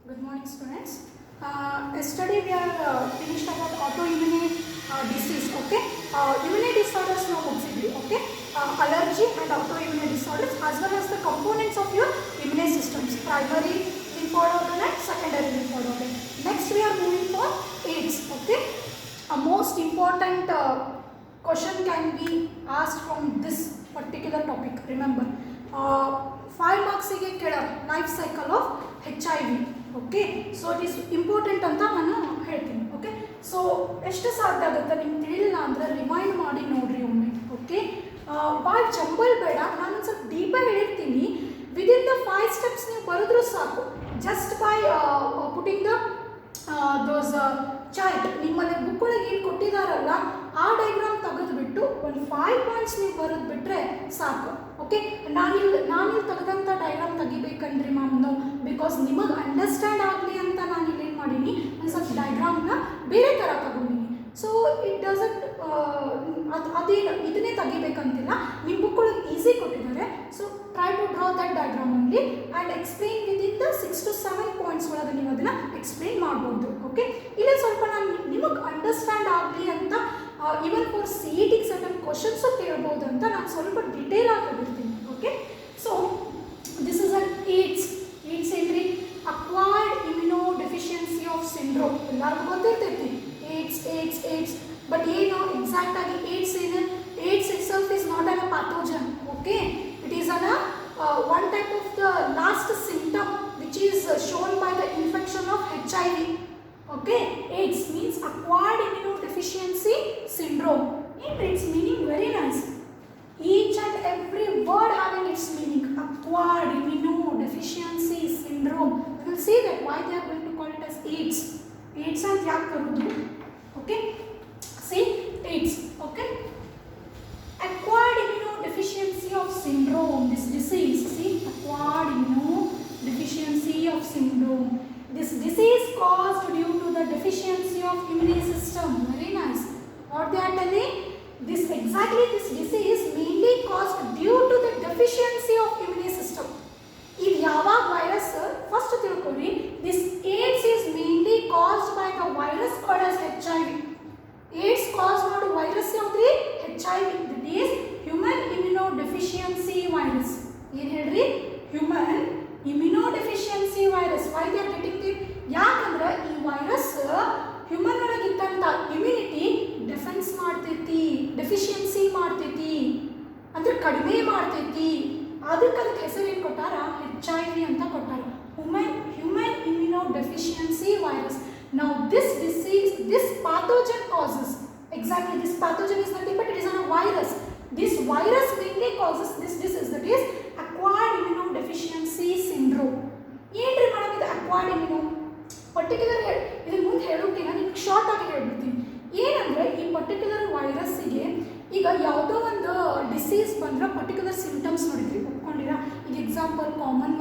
Good morning, students. Yesterday we are finished about autoimmune disease. Okay, immune disorders ನಾವು ಮುಗಿಸಿದ್ವಿ. Okay, allergy and autoimmune disorders as well as the components of your immune systems: primary lymphoid and secondary lymphoid. Next we are moving for AIDS. Okay, a most important question can be asked from this particular topic. Remember, 5 marks ಗೆ ಕೆಳ life cycle of HIV. Okay, so it is important ಅಂತ ನಾನು ಹೇಳ್ತೀನಿ. Okay, so ಎಷ್ಟು ಸಾಧ್ಯ ಆಗುತ್ತೆ ನಿಮ್ಗೆ ತಿಳಿಲಿಲ್ಲ ಅಂದರೆ ರಿಮೈಂಡ್ ಮಾಡಿ ನೋಡ್ರಿ ಒಮ್ಮೆ. ಓಕೆ, ಭಾಳ ಜಂಬಲ್ ಬೇಡ, ನಾನು ಒಂದು ಸ್ವಲ್ಪ ಡೀಪಾಗಿ ಹೇಳಿರ್ತೀನಿ. ವಿದಿನ್ ದ 5 ಸ್ಟೆಪ್ಸ್ ನೀವು ಬರೆದ್ರೂ ಸಾಕು. Just by putting the those chart ನಿಮ್ಮಲ್ಲಿ ಬುಕ್ ಒಳಗೆ ಏನು ಕೊಟ್ಟಿದ್ದಾರಲ್ಲ ಆ ಡೈಗ್ರಾಮ್ ತೆಗೆದುಬಿಟ್ಟು ಒಂದು 5 ಪಾಯಿಂಟ್ಸ್ ನೀವು ಬರೆದು ಬಿಟ್ಟರೆ ಸಾಕು. ಓಕೆ, ನಾನಿಲ್ಲಿ ತೆಗೆದಂಥ ಡೈಗ್ರಾಮ್ ತೆಗಿಬೇಕಂದ್ರಿ ಮ್ಯಾಮ್ ನಾವು, ಬಿಕಾಸ್ ನಿಮಗೆ ಅಂಡರ್ಸ್ಟ್ಯಾಂಡ್ ಆಗಲಿ ಅಂತ ನಾನು ಇಲ್ಲಿ ಏನು ಮಾಡೀನಿ, ಒಂದು ಸ್ವಲ್ಪ ಡೈಗ್ರಾಮ್ನ ಬೇರೆ ಥರ ತಗೊಂಡಿನಿ. ಸೊ ಇಟ್ ಡಸಂಟ್ ಅದೇನು ಇದನ್ನೇ ತೆಗಿಬೇಕಂತಿಲ್ಲ, ನಿಮ್ಮ ಬುಕ್ ಒಳಗೆ ಈಸಿ ಕೊಟ್ಟಿದ್ದಾರೆ. So try to draw that diagram only and explain within the 6 to 7 points ಒಳಗೆ ನೀವು ಅದನ್ನು ಎಕ್ಸ್ಪ್ಲೇನ್ ಮಾಡ್ಬೋದು. ಓಕೆ, ಇಲ್ಲ ಸ್ವಲ್ಪ ನಾನು ನಿಮಗೆ ಅಂಡರ್ಸ್ಟ್ಯಾಂಡ್ ಆಗಲಿ ಅಂತ even for CET certain questions ಕೇಳ್ಬೋದು ಅಂತ ನಾನು ಸ್ವಲ್ಪ ಡಿಟೇಲ್ ಆಗಿ ಹೋಗಿರ್ತೀನಿ. Okay, so this is an AIDS ಏನ್ರಿ, acquired immuno deficiency of syndrome. ಎಲ್ಲರಿಗೂ ಗೊತ್ತಿರ್ತೈತಿ ಏಡ್ಸ್. ಬಟ್ ಏನು ಎಕ್ಸಾಕ್ಟ್ ಆಗಿ ಏಡ್ಸ್ ಏನು? AIDS itself is not an a pathogen. Okay, it is an one type of the last symptom which is shown by the infection of HIV. Okay, AIDS means acquired immunodeficiency syndrome. And its meaning very nice. Each and every word having its meaning. Acquired immunodeficiency syndrome. We will see that why they are going to call it as AIDS. AIDS and yak karudu. Okay, see AIDS. Okay, acquired immunodeficiency of syndrome. This disease, see, acquired immunodeficiency of syndrome. This disease caused due to the deficiency of immune system. Very nice. What they are telling? This disease mainly caused due to the deficiency of immune system. If yaವಾಗ virus first ತಿಳ್ಕೊಳ್ಳಿ, this AIDS is mainly caused by the virus called as HIV. AIDS cause ಮಾಡು virus ಯಾವ್ದ್ರಿ? HIV. That is human immunodeficiency virus. ಏನು ಹೇಳ್ರಿ? human immunodeficiency virus. Why they are getting it? ಯಾಕಂದ್ರೆ ಈ virus human ಒಳಗಿದ್ದಂಥ immunity defence ಮಾಡ್ತೈತಿ, deficiency ಮಾಡ್ತೈತಿ, ಅಂದ್ರೆ ಕಡಿಮೆ ಮಾಡ್ತೈತಿ. ಅದಕ್ಕೆ ಹೆಸರು ಏನು ಕೊಟ್ಟಾರ? HIV ಅಂತ ಕೊಟ್ಟಾರ, human immunodeficiency virus. Now this disease, this pathogen causes, exactly this pathogen is nothing but it is a virus. This virus mainly causes this disease, that is acquired immunodeficiency syndrome. ಏನ್ರಿ madam ಇದು acquired immuno? Particular ಇದನ್ನು ಮುಂದೆ ಹೇಳೋಕ್ಕಿಂತ ನಿಮ್ಗೆ short ಆಗಿ ಹೇಳ್ಬಿಡ್ತೀನಿ. ಏನಂದರೆ ಈ particular ವೈರಸ್ಸಿಗೆ ಈಗ ಯಾವುದೋ ಒಂದು ಡಿಸೀಸ್ ಬಂದ್ರೆ ಪರ್ಟಿಕ್ಯುಲರ್ ಸಿಂಟಮ್ಸ್ ನೋಡಿದ್ರಿ, ಒಪ್ಕೊಂಡಿರಾ? ಈಗ ಎಕ್ಸಾಂಪಲ್ ಕಾಮನ್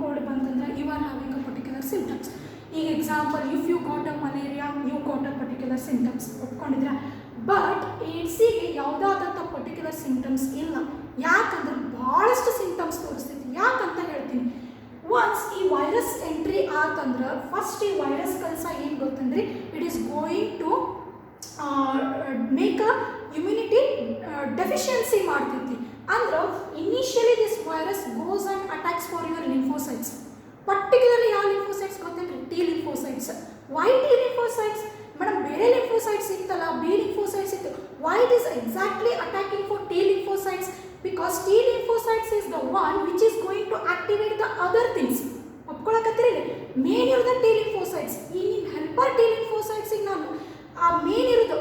ಕೋಲ್ಡ್ ಬಂತಂದ್ರೆ you are having a particular symptoms. ಈಗ example if you got a malaria you got a particular symptoms, ಒಪ್ಕೊಂಡಿದ್ರಾ? ಬಟ್ ಏಡ್ಸಿಗೆ ಯಾವುದಾದಂಥ ಪರ್ಟಿಕ್ಯುಲರ್ ಸಿಂಟಮ್ಸ್ ಇಲ್ಲ. ಯಾಕಂದ್ರೆ ಭಾಳಷ್ಟು ಸಿಂಟಮ್ಸ್ ತೋರಿಸ್ತೈತಿ. ಯಾಕಂತ ಹೇಳ್ತೀನಿ. ಒನ್ಸ್ ಈ ವೈರಸ್ ಎಂಟ್ರಿ ಆತಂದ್ರೆ ಫಸ್ಟ್ ಈ ವೈರಸ್ ಕೆಲಸ ಏನು ಗೊತ್ತಂದ್ರಿ, it is going to make a immunity deficiency ಮಾಡ್ತೈತಿ. ಅಂದ್ರೆ initially this virus goes and attacks for your lymphocytes. Particularly ಯಾವ ಲಿಂಫೋಸೈಟ್ಸ್ ಗೊತ್ತೇನ್ರಿ? T lymphocytes. Why T lymphocytes? Madam ಬೇರೆ ಲಿಂಫೋಸೈಟ್ಸ್ ಇತ್ತಲ್ಲ, ಬಿ ಲಿಂಫೋಸೈಟ್ಸ್ ಇತ್ತು. Why it is exactly attacking for T lymphocytes? Because T lymphocytes is the one which is going to activate the other things. ಒಪ್ಕೊಳಕತ್ತೀರಿ? Main ಇರೋದು T lymphocytes. ಈ ನಿಮ್ಮ helper T lymphocytes ಗೆ ನಾನು ಆ main ಇರೋದು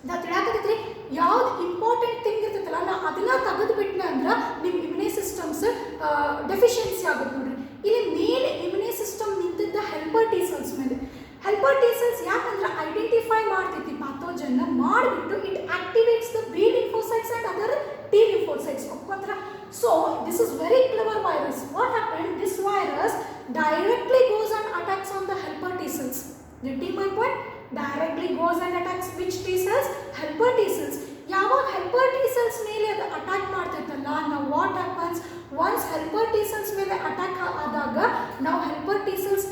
ನಾ ತಿಳಾಕತ್ತೈತ್ರಿ. ಯಾವ್ದು ಇಂಪಾರ್ಟೆಂಟ್ ಥಿಂಗ್ ಇರ್ತೈತಲ್ಲ ನಾ ಅದನ್ನ ತೆಗೆದುಬಿಟ್ನೆ ಅಂದ್ರೆ ನಿಮ್ಮ ಇಮ್ಯುನಿ ಸಿಸ್ಟಮ್ಸ್ ಡೆಫಿಷಿಯನ್ಸಿ ಆಗುತ್ತೆ ನೋಡ್ರಿ. ಇಲ್ಲಿ ಮೇನ್ ಇಮ್ಯುನಿ ಸಿಸ್ಟಮ್ ನಿಂತಿದ್ದ ಹೆಲ್ಪರ್ ಟಿ ಸೆಲ್ಸ್ ಮೇಲೆ. ಹೆಲ್ಪರ್ ಟಿ ಸೆಲ್ಸ್ ಯಾಕಂದ್ರೆ ಐಡೆಂಟಿಫೈ ಮಾಡ್ತೈತಿ ಪಾಥೋಜನ್ನ, ಮಾಡಿಬಿಟ್ಟು it activates the B lymphocytes and other T lymphocytes. So this is very clever virus. What happened? This virus directly goes and attacks on the helper T cells. Getting my point? Directly goes and attacks which T cells? Helper T cells. ಯಾವಾಗ helper T cells ಮೇಲೆ ಅದು attack ಮಾಡ್ತೈತಲ್ಲ, ನಾವು what happens once helper T cells ಮೇಲೆ attack ಆದಾಗ ನಾವು helper T cells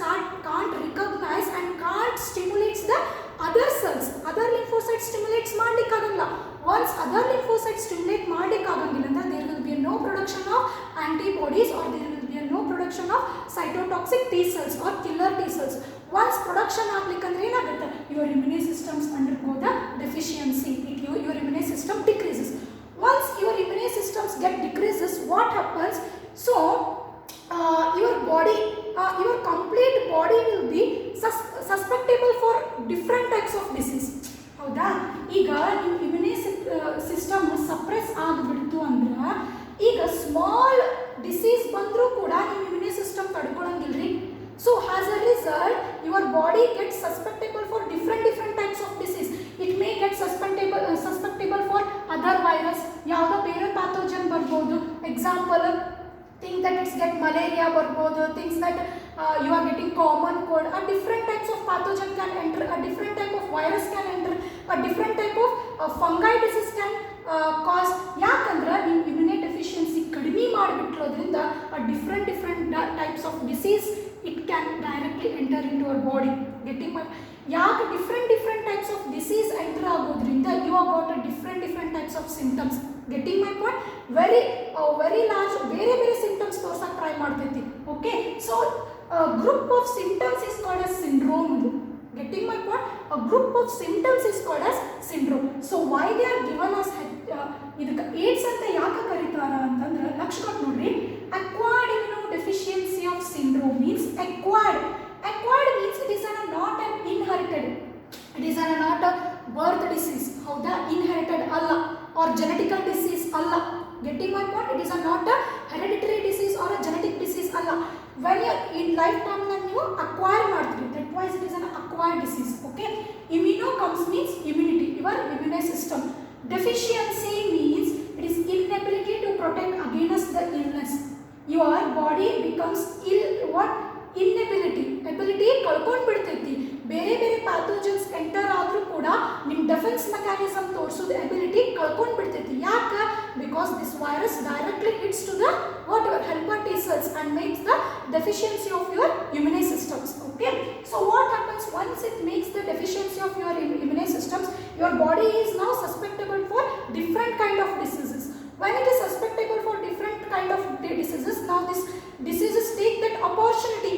phagocytic T cells or killer T cells. Once production ಆಗ್ಲಿಕ್ಕಂದ್ರೆ ಏನಾಗುತ್ತೆ, your immune systems undergo the deficiency. Your immune system decreases. Once your immune systems get decreases, what happens? So your body, your complete body will be susceptible for different types of disease. ಹೌದಾ? ಈಗ ನಿಮ್ಮ immune system suppress ಆಗಿಬಿಡ್ತು ಅಂದ್ರೆ ಈಗ small disease ಬಂದರೂ ಕೂಡ ನಿಮ್ಮ immune system ತಡ್ಕೊಳಂಗಿಲ್ರಿ. So as a result your body get susceptible for different types of disease. It may get susceptible for other virus, ಯಾವುದೋ ಬೇರೆ ಪ್ಯಾಥೋಜನ್ ಬರ್ಬೋದು. Example, think that it's get malaria ಬರ್ಬೋದು, things that you are getting common cold. A different types of pathogen can enter, a different type of virus can enter, a different type of fungi disease can cause. ಯಾಕಂದ್ರೆ ನಿಮ್ಮ immune deficiency ಕಡಿಮೆ ಮಾಡಿಬಿಟ್ಟಿರೋದ್ರಿಂದ a different types of disease it can directly enter into our body. Getting my ಯಾಕೆ different types of disease enter ಆಗೋದ್ರಿಂದ you have got a different types of symptoms. Getting my point? Very large ಬೇರೆ symptoms ತೋರ್ಸಕ್ಕೆ try ಮಾಡ್ತೈತಿ. Okay, so a group of symptoms is called as syndrome. Getting my point? A group of symptoms is called as syndrome. So why they are given as ಇದಕ್ಕೆ AIDS ಅಂತ ಯಾಕೆ ಕರೀತಾರ ಅಂತಂದ್ರೆ ಲಕ್ಷ ಕೊಟ್ಟು ನೋಡ್ರಿ. acquired immunodeficiency of syndrome means acquired means it is not an inherited, it is not a birth disease. ಹೌದಾ? inherited ಅಲ್ಲ or genetical disease ಅಲ್ಲ. Getting my point? It is not a hereditary disease or a genetic disease ಅಲ್ಲ. when you in lifetime ನೀವು acquire ಮಾಡ್ತೀರಿ, that why it is an acquired disease. Okay, immuno comes means immunity, your immune system. Deficiency means it is inability to protect against the illness. Your body becomes ill. What? ability ಕಳ್ಕೊಂಡು ಬಿಡ್ತೈತಿ. ಬೇರೆ pathogens enter ಆದರೂ ಕೂಡ ನಿಮ್ಮ defence mechanism ತೋರಿಸೋದು ability ಕಳ್ಕೊಂಡು ಬಿಡ್ತೈತಿ. ಯಾಕೆ? Because this virus directly hits to the what your helper T cells and makes the deficiency of your immune systems. Okay, so what happens once it makes the deficiency of your immune systems, your body is now susceptible for different kind of diseases. When it is susceptible for different kind of diseases, now this diseases take that opportunity.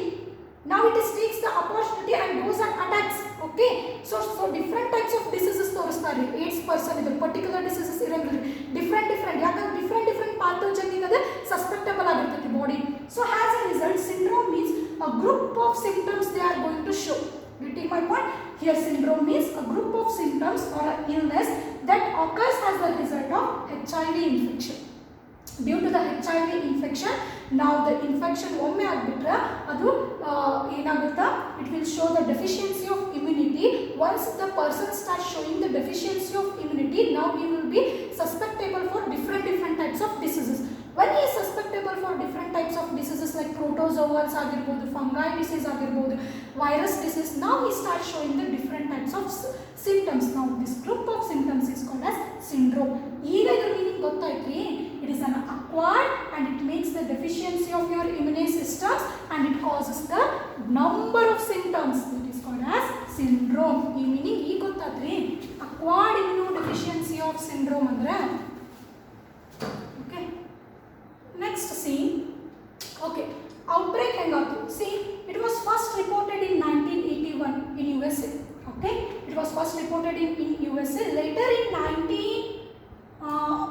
Now it takes the opportunity and goes and attacks. Okay, so different types of diseases ತೋರಿಸ್ತಾರೆ. AIDS person ಇದು particular diseases ಇರಂಗಿಲ್ಲ, different ಯಾಕಂದ್ರೆ different pathogen ಇದೆ susceptible ಆಗಿರ್ತೈತಿ body. So as a result, syndrome means a group of symptoms they are going to show. Getting my point? Here syndrome means a group of symptoms or an illness that occurs as a result of HIV infection. Due to the HIV infection, now the infection ಒಮ್ಮೆ ಆಗಿಬಿಟ್ರೆ ಅದು ಏನಾಗುತ್ತಾ, it will show the deficiency of immunity. Once the person starts showing the deficiency of immunity, now he will be susceptible for different types of diseases. When he is susceptible for different types of diseases like protozoans ಆಗಿರ್ಬೋದು, fungi disease ಆಗಿರ್ಬೋದು, virus disease, now he starts showing the different types of symptoms. Now this group of symptoms is called as syndrome. ಈಗ ಇದರ meaning ಗೊತ್ತಾಯ್ತ್ರಿ? It is an acquired and it makes the deficiency of your immune systems and it causes the number of symptoms. It is called as syndrome. ಈ meaning ಈಗ ಗೊತ್ತಾದ್ರಿ? acquired immunodeficiency of syndrome ಅಂದ್ರೆ. Okay, next see. Okay, outbreak ಹೆಂಗಾಯ್ತು? See, it was first reported in 1981 in USA. Okay, it was first reported in USA. Later in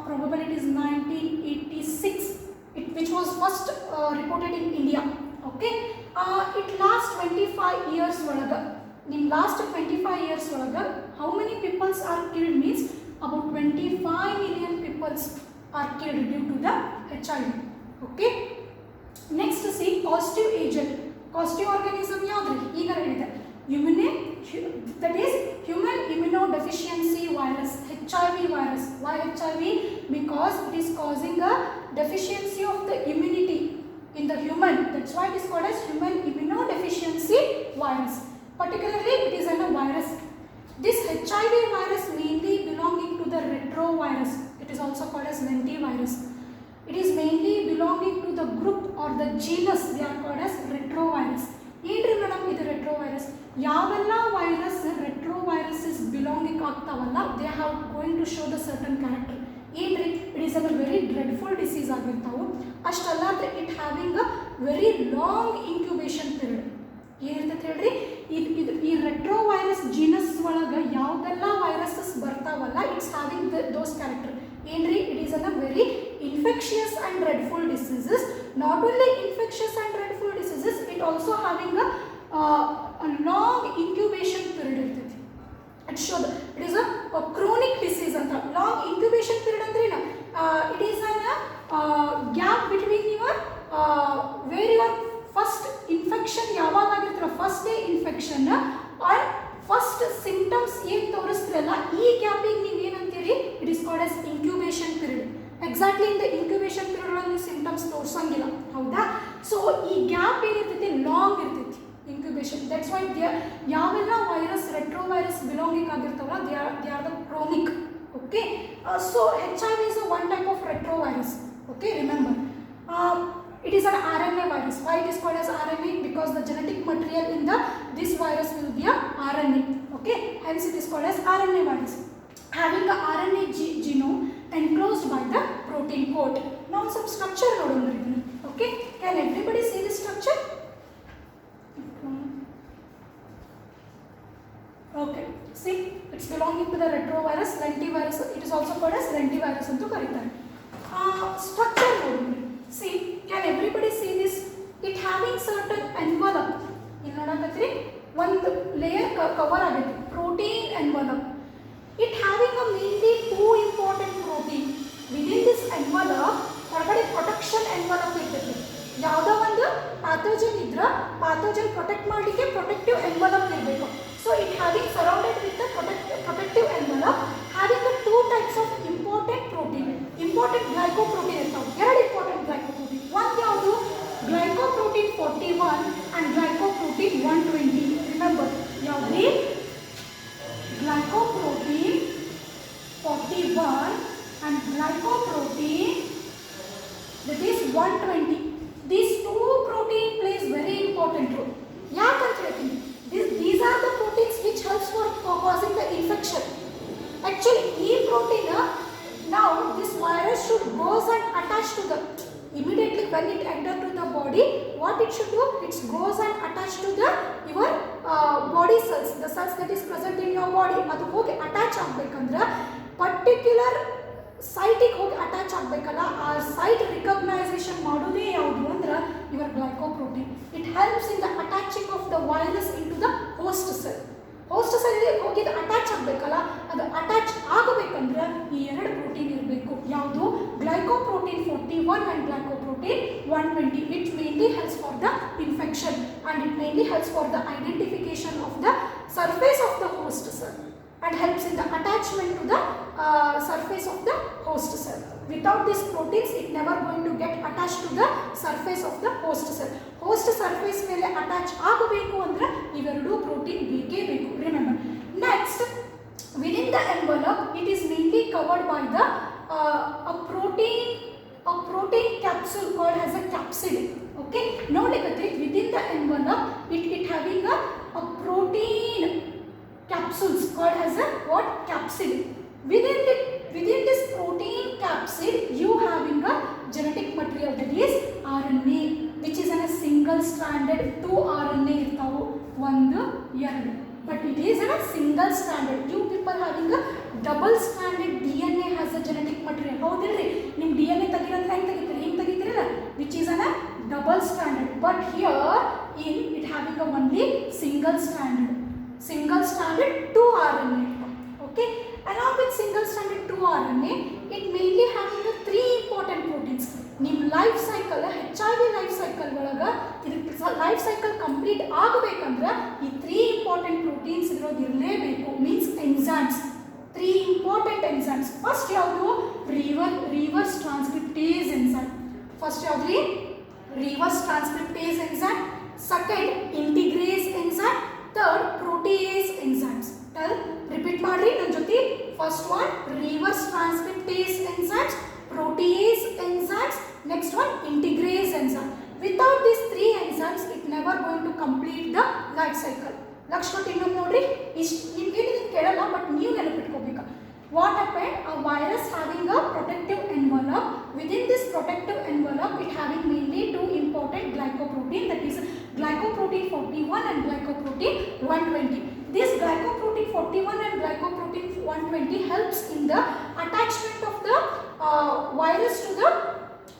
probably it is 1986, which was first reported in India. Okay, it last 25 years ಒಳಗೆ, in last 25 years ಒಳಗೆ how many peoples are killed means about 25 million peoples are killed due to the HIV. Okay, next see causative agent. causative organism ಯಾವ್ದ್ರಿ? ಈಗ ಹೇಳಿದೆ that is human immunodeficiency virus, HIV virus. Why HIV? Because it is causing a deficiency of the immunity in the human. That's why it is called as human immunodeficiency virus. Particularly it is a virus. This HIV virus mainly belonging to the retrovirus. It is also called as lentivirus. It is mainly belonging to the group or the genus. They are called as retrovirus. ಏನ್ರಿ madam ಇದು retrovirus? ಯಾವೆಲ್ಲ virus retroviruses belonging ಆಗ್ತಾವಲ್ಲ, they have going to show the certain character. ಏನ್ರಿ? It is a very dreadful disease ಆಗಿರ್ತಾವೆ. ಅಷ್ಟಲ್ಲ, it having a very long incubation period. ಹೇಳ್ರಿ ಈ retro virus genus ಒಳಗೆ ಯಾವುದೆಲ್ಲ ವೈರಸಸ್ ಬರ್ತಾವಲ್ಲ ಇಟ್ಸ್ ಹ್ಯಾವಿಂಗ್ ದೋಸ್ ಕ್ಯಾರೆಕ್ಟರ್ ಏನ್ರಿ it is an a very infectious and dreadful diseases not only infectious and dreadful diseases it also having a long incubation period ಇರ್ತೈತಿ it show it is a chronic disease anta long incubation period andre it is an gap between your where your first infection ಯಾವಾಗ ಆಗಿರ್ತೀರ first day infection or first symptoms ಏನು ತೋರಿಸ್ತಿರಲ್ಲ ಈ ಗ್ಯಾಪಿಗೆ ನೀವು ಏನಂತೀರಿ it is called as incubation period exactly in the incubation period ಒಳಗೆ ನೀವು ಸಿಂಪ್ಟಮ್ಸ್ ತೋರಿಸಂಗಿಲ್ಲ ಹೌದಾ ಸೊ ಈ ಗ್ಯಾಪ್ ಏನಿರ್ತೈತಿ ಲಾಂಗ್ ಇರ್ತೈತಿ incubation that's why they ಯಾವೆಲ್ಲ ವೈರಸ್ ರೆಟ್ರೋ ವೈರಸ್ ಬಿಲಾಂಗಿಂಗ್ ಆಗಿರ್ತಾವಲ್ಲ they are the chronic okay so HIV is a one type of retrovirus okay remember it is an RNA virus why it is called as RNA because the genetic material in the this virus will be a RNA okay hence it is called as RNA virus having a RNA genome enclosed by the protein coat now some structure nodondri idinu okay can everybody see this structure okay see it's belonging to the retrovirus lentivirus it is also called as lentivirus antu karitare structure nodondri see can everybody see this it having certain envelope ಇಲ್ಲಿ ನೋಡಕತ್ರಿ ಒಂದು layer cover ಆಗೈತಿ protein envelope it having a mainly two important protein within this envelope ಹೊರಗಡೆ protection envelope ಇರ್ತೈತಿ ಯಾವುದೋ ಒಂದು pathogen ಇದ್ರ pathogen protect ಮಾಡಲಿಕ್ಕೆ protective envelope ಇರಬೇಕು so it having surrounded with protective envelope having the two types of important protein important glycoprotein ಇರ್ತಾವೆ ಎರಡು important glycoprotein ಒಂದು ಯಾವುದು ಗ್ಲೈಕೋಪ್ರೋಟೀನ್ 41 ಆ್ಯಂಡ್ ಗ್ಲೈಕೋಪ್ರೋಟೀನ್ 120 ರಿಮೆಂಬರ್ ಯಾವ್ದು glycoprotein 41 and glycoprotein that is 120 these two protein plays very important role ಯಾಕಂತ ಹೇಳ್ತೀನಿ these are the proteins which helps for causing the infection actually ಈ protein now this virus should goes and attach to the immediately when it enter to the body what it should do it goes and attach to the your body cells the cells that is present in your body ಅದು ಹೋಗಿ attach ಆಗಬೇಕಂದ್ರೆ particular ಸೈಟಿಗೆ ಹೋಗಿ attach ಆಗಬೇಕಲ್ಲ ಆ site ರಿಕಗ್ನೈಸೇಷನ್ ಮಾಡೋದೇ ಯಾವುದು ಅಂದ್ರೆ your glycoprotein it helps in the attaching of the virus in to the host cell ಹೋಗಿ attach ಆಗಬೇಕಲ್ಲ ಅದು ಅಟ್ಯಾಚ್ ಆಗಬೇಕಂದ್ರೆ ಈ ಎರಡು ಪ್ರೋಟೀನ್ ಇರಬೇಕು ಯಾವುದು glycoprotein 41 and glycoprotein 120 it mainly helps for the infection and it mainly helps for the identification of the surface of the host cell and helps in the attachment to the surface of the host cell. Without these proteins, it never going to get attached to the surface of the host cell. Host surface ಮೇಲೆ attach ಆಗಬೇಕು ಅಂದ್ರೆ ಇವೆರಡು protein ಬೇಕೇ ಬೇಕು. Remember. Next, within the envelope, it is mainly covered by the a protein capsule called as a capsid. Okay. ನೋಡ್ಲಿಕ್ಕೆ within the envelope, it having a protein capsules called as a what capsid within this protein capsid you having a genetic material that is RNA which is in a single stranded 2 RNA irtavu 1 2 but it is in a single stranded you people having a double stranded DNA has a genetic material ಹೌದಿಲ್ರಿ ನಿಮ್ಮ DNA ತೆಗಿರಂತ ಹೆಂಗೆ ತೆಗಿತೀರಲ್ಲ which is in a double stranded but here in it having a only single stranded 2 RNA okay along with single stranded 2 RNA it mainly having the 3 important proteins ನಿಮ್ಮ life cycle HIV life cycle ಒಳಗೆ ಇದು life cycle complete ಆಗಬೇಕಂದ್ರೆ ಈ 3 important proteins ಇರಲೇಬೇಕು means enzymes 3 important enzymes first ಯಾವುದು reverse transcriptase enzyme first ಯಾವುದು reverse transcriptase enzyme second integrase enzyme third protease enzymes repeat ಮಾಡ್ರಿ ನನ್ನ ಜೊತೆ first one reverse transcriptase enzymes protease enzymes next one integrase enzyme without these 3 enzymes it never going to complete the life cycle lakh ಕೊಟ್ಟು ಇನ್ನೊಂದು ನೋಡ್ರಿ ಇಷ್ಟು ನಿಮ್ಗೆ ಕೇಳಲ್ಲ but ನೀವು ನೆನಪಿಟ್ಕೋಬೇಕು what happened a virus having a protective envelope within this protective envelope it having mainly 2 important glycoprotein that is glycoprotein 41 and glycoprotein glycoprotein 120. This glycoprotein 41 and glycoprotein 120 helps in the attachment of the virus to the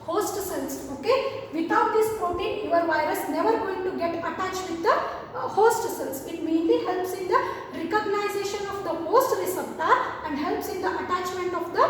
host cells. Okay, without this protein your virus never going to get attached with the host cells. It mainly helps in the recognition of the host receptor and helps in the attachment of the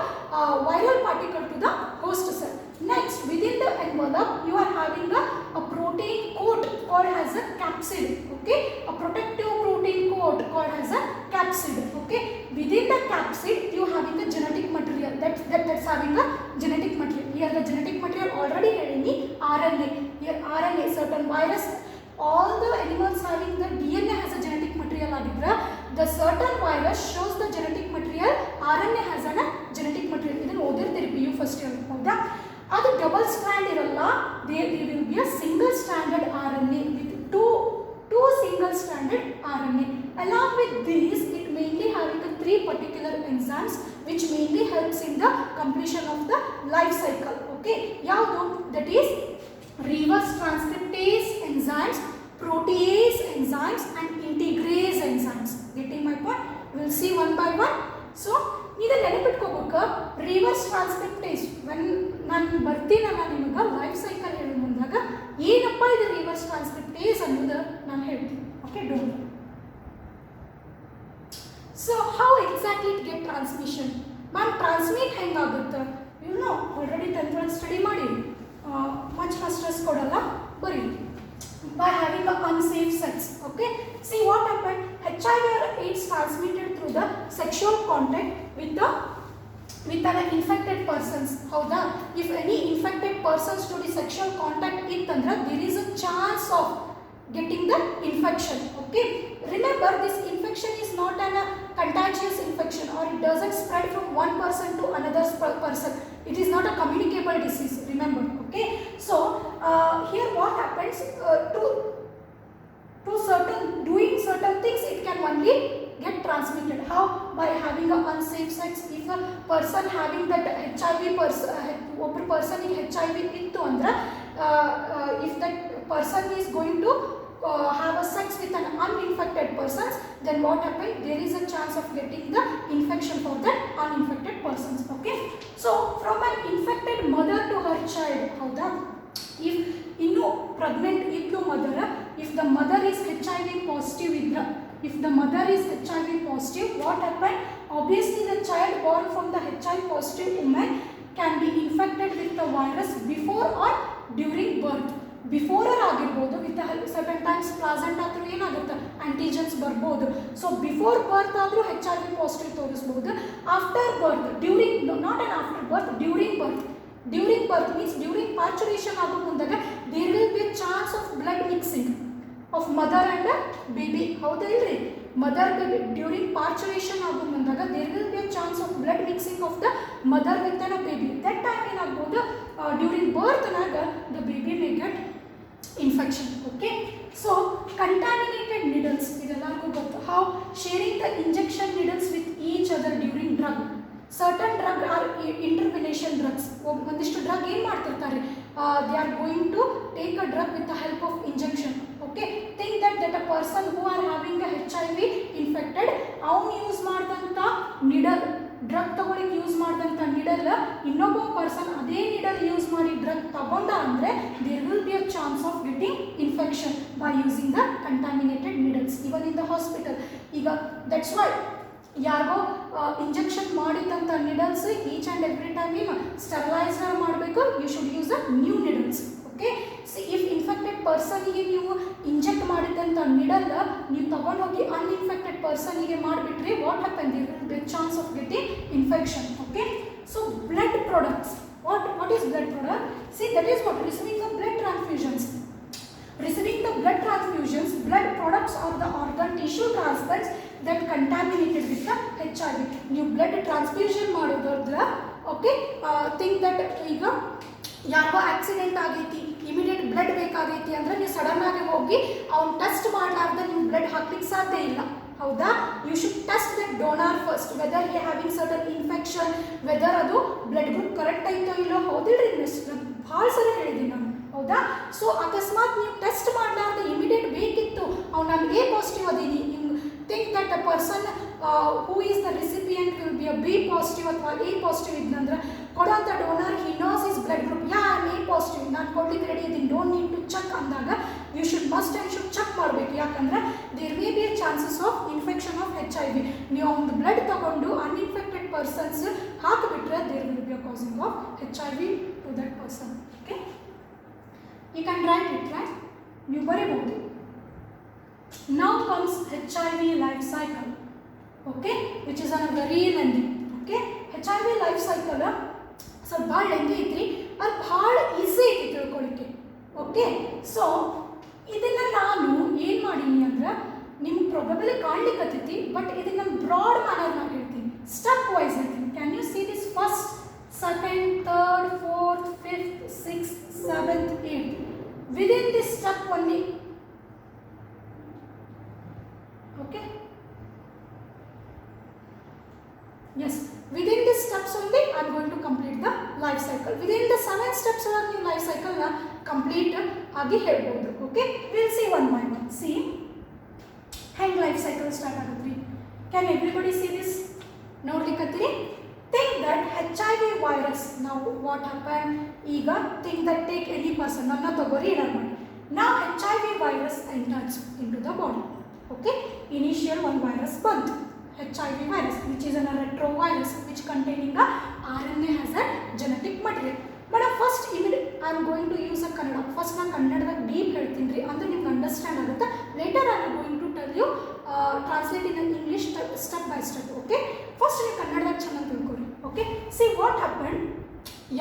viral particle to the host cell. Next, within the envelope you are having a protein coat called as a capsid. Okay, a protective protein coat called as a capsid. Okay, within the capsid you are having a genetic material that's having a genetic material. Here the genetic material already having RNA. Here RNA, certain virus, all the animals having the DNA has a genetic material ಆಗಿದ್ರೆ the certain virus shows the genetic material RNA has a genetic material. ಇದನ್ನು ಓದಿರ್ತೀರಿ PU first year. ಹೌದಾ? ಅದು double strand ಇರಲ್ಲ. there will be a single stranded RNA with two single stranded RNA. Along with these, it mainly having the 3 particular enzymes which mainly helps in the completion of the life cycle. Okay, yaudu? That is reverse transcriptase enzymes, protease enzymes and integrase enzymes. Getting my point? We will see one by one. So ಇದನ್ನ ನೆನಪಿಟ್ಕೋಬೇಕು. Reverse transcriptase ನಾನು ಬರ್ತೀನಲ್ಲ ನಿಮಗೆ life cycle ಹೇಳೋ ಮುಂದಾಗ ಏನಪ್ಪ ಇದು reverse transcriptase ಅನ್ನೋದು ನಾನು ಹೇಳ್ತೀನಿ. Okay, don't. So how exactly it get transmission? Ma'am transmit ಹೆಂಗಾಗುತ್ತೆ? ಇನ್ನು ಆಲ್ರೆಡಿ 10th ಒಳಗೆ ಸ್ಟಡಿ ಮಾಡಿ ಮಚ್ ಸ್ಟ್ರೆಸ್ ಕೊಡಲ್ಲ, ಬರೀ by having a unsafe sex. Okay, see what happened. HIV or AIDS transmitted through the sexual contact with an infected persons. Howda? If any infected persons to the sexual contact ittandra, there is a chance of getting the infection. Okay, remember this infection is not a contagious infection or it doesn't spread from one person to another person. It is not a communicable disease, remember. Okay, so here what happens, to doing certain things it can only get transmitted. How? By having a unsafe sex. If a person having that HIV ಒಬ್ಬ person in HIV ಇತ್ತು ಅಂದ್ರೆ if that person is going to have a sex with an uninfected person, then what happens? There is a chance of getting the infection for that uninfected persons. Okay, so from an infected mother to her child, howda? If innu pregnant idlu mother, if the mother is HIV positive idra, if the mother is HIV positive, what happens? Obviously the child born from the HIV positive woman can be infected with the virus before or during birth. Before ಆಗಿರ್ಬೋದು, with certain times placenta ಆದರೂ ಏನಾಗುತ್ತೆ antigens ಬರ್ಬೋದು. So before birth ಆದರೂ HIV positive ತೋರಿಸ್ಬೋದು. After birth, during, not on after birth, during birth. During birth means during parturition ಆಗೋ ಮುಂದಾಗ there will be chance of blood mixing of mother and baby. ಹೌದಾ ಇಲ್ರಿ? Mother baby during parturition ಆಗೋ ಮುಂದಾಗ there will be chance of blood mixing of the mother with a baby. That time ಏನಾಗ್ಬೋದು, during ಬರ್ತ್ನಾಗ the baby may get infection. Okay, so contaminated needles, idellariಗೂ ಗೊತ್ತು. How? sharing the injection needles with each other during drug. Certain drug are intervention drugs. ಒಂದಿಷ್ಟು drug ಏನು ಮಾಡ್ತಿರ್ತಾರೆ, they are going to take a drug with the help of injection. Okay, think that a person who are having a HIV infected ಅವನು use ಮಾಡಿದಂಥ needle, drug ತಗೊಳ್ಳಿಕ್ಕೆ use ಮಾಡಿದಂಥ needle ಇನ್ನೊಬ್ಬ person ಅದೇ needle use ಮಾಡಿ drug ತಗೊಂಡ ಅಂದರೆ there will be a chance of getting infection by using the contaminated needles even in the hospital. ಈಗ ದಟ್ಸ್ ವೈ ಯಾರಿಗೋ ಇಂಜೆಕ್ಷನ್ ಮಾಡಿದಂಥ needles each and every time ಏನು ಸ್ಟೆರಿಲೈಸ್ ಮಾಡಬೇಕು, you should use a new needles. Okay, see if infected ಪರ್ಸನಿಗೆ ನೀವು inject ಮಾಡಿದಂಥ needle ನೀವು ತಗೊಂಡೋಗಿ ಅನ್ಇನ್ಫೆಕ್ಟೆಡ್ ಪರ್ಸನಿಗೆ ಮಾಡಿಬಿಟ್ರೆ what happen, there will be chance of getting infection. Okay, so blood products, what is blood product? See, that is what receiving the blood transfusions. Receiving the blood transfusions, blood products are the organ tissue transplants that contaminated with the HIV. ನೀವು blood transfusion ಮಾಡೋದ್ರ, okay, think that ಈಗ ಯಾರಿಗೋ accident ಆಗೈತಿ, immediate blood ಬೇಕಾಗೈತಿ ಅಂದರೆ ನೀವು sudden ಆಗಿ ಹೋಗಿ ಅವ್ನು ಟೆಸ್ಟ್ ಮಾಡಲಾರ್ದೆ ನೀವು ಬ್ಲಡ್ ಹಾಕ್ಲಿಕ್ಕೆ ಸಾಧ್ಯ ಇಲ್ಲ. ಹೌದಾ? You should test that donor first, whether he having certain infection, whether ಅದು ಬ್ಲಡ್ ಗ್ರೂಪ್ ಕರೆಕ್ಟ್ ಆಯ್ತೋ ಇಲ್ಲೋ. ಹೌದಿಲ್ರಿ ಮಿಸ್? ಭಾಳ ಸಲ ಹೇಳಿದ್ದೀನಿ ನಾನು. ಹೌದಾ? ಸೊ ಅಕಸ್ಮಾತ್ ನೀವು ಟೆಸ್ಟ್ ಮಾಡಲಾರ್ದೆ ಇಮಿಡಿಯೇಟ್ ಬೇಕಿತ್ತು, ಅವನ ನಾನು A ಪಾಸಿಟಿವ್ ಅದೀನಿ, think that the person who is the recipient will be a B positive ಅಥವಾ A ಪಾಸಿಟಿವ್ ಇದ್ನಂದ್ರೆ ಕೊಡೋಂಥ donor he knows his blood group, yeah I A positive, ನಾನು ಕೊಡ್ಲಿಕ್ಕೆ ರೆಡಿ ಇದ್ದೀನಿ, ಡೋಂಟ್ ನೀಡ್ ಟು ಚೆಕ್ ಅಂದಾಗ you should must and should check ಮಾಡಬೇಕು. ಯಾಕಂದ್ರೆ there may be a chances of infection of HIV. ನೀವು ಒಂದು ಬ್ಲಡ್ ತಗೊಂಡು uninfected persons ಹಾಕಿಬಿಟ್ರೆ there will be a causing of HIV to that person. Okay, you can write it, right, ನೀವು ಬರೀಬಹುದು. Now comes HIV life cycle, okay, which is on a very lengthy. Okay, HIV life cycle ಸ್ವಲ್ಪ ಭಾಳ lengthy ಐತ್ರಿ, ಅದು ಭಾಳ easy ಐತಿ ತಿಳ್ಕೊಳ್ಳಿಕ್ಕೆ. Okay, so ಇದನ್ನು ನಾನು ಏನು ಮಾಡೀನಿ ಅಂದ್ರೆ ನಿಮ್ಗೆ ಪ್ರೊಬಬಲಿ ಕಾಣ್ಲಿಕ್ಕತ್ತೈತಿ, ಬಟ್ ಇದನ್ನು ಬ್ರಾಡ್ ಮ್ಯಾನರ್ನಾಗ ಹೇಳ್ತೀನಿ, ಸ್ಟೆಪ್ ವೈಸ್ ಹೇಳ್ತೀನಿ. Can you see this first, second, third, fourth, fifth, sixth, seventh, eighth, within this step only. Okay, yes, within these steps only I am going to complete the life cycle. Within the 7 steps you life cycle na complete agi helbodu. Okay, we will see one by one. See, hang life cycle start agudri. Can everybody see this? Nodlikatiri, think that HIV virus, now what happened, ega think that take any person, nanna tagori idar. Now HIV virus enters into the body. Okay, initial one virus ಬಂತು, HIV virus, which is a retrovirus which containing a RNA has a genetic material. But first I am going to use a Kannada. First ನಾನು ಕನ್ನಡದಾಗ deep ಹೇಳ್ತೀನಿ ರೀ, ಅಂದ್ರೆ ನಿಮ್ಗೆ understand ಆಗುತ್ತೆ. Later I am going to tell you translate in English step by step. Okay, first ನೀವು ಕನ್ನಡದಾಗ ಚೆನ್ನಾಗಿ ತಿಳ್ಕೊರಿ. ಓಕೆ, ಸಿ ವಾಟ್ ಹ್ಯಾಪನ್,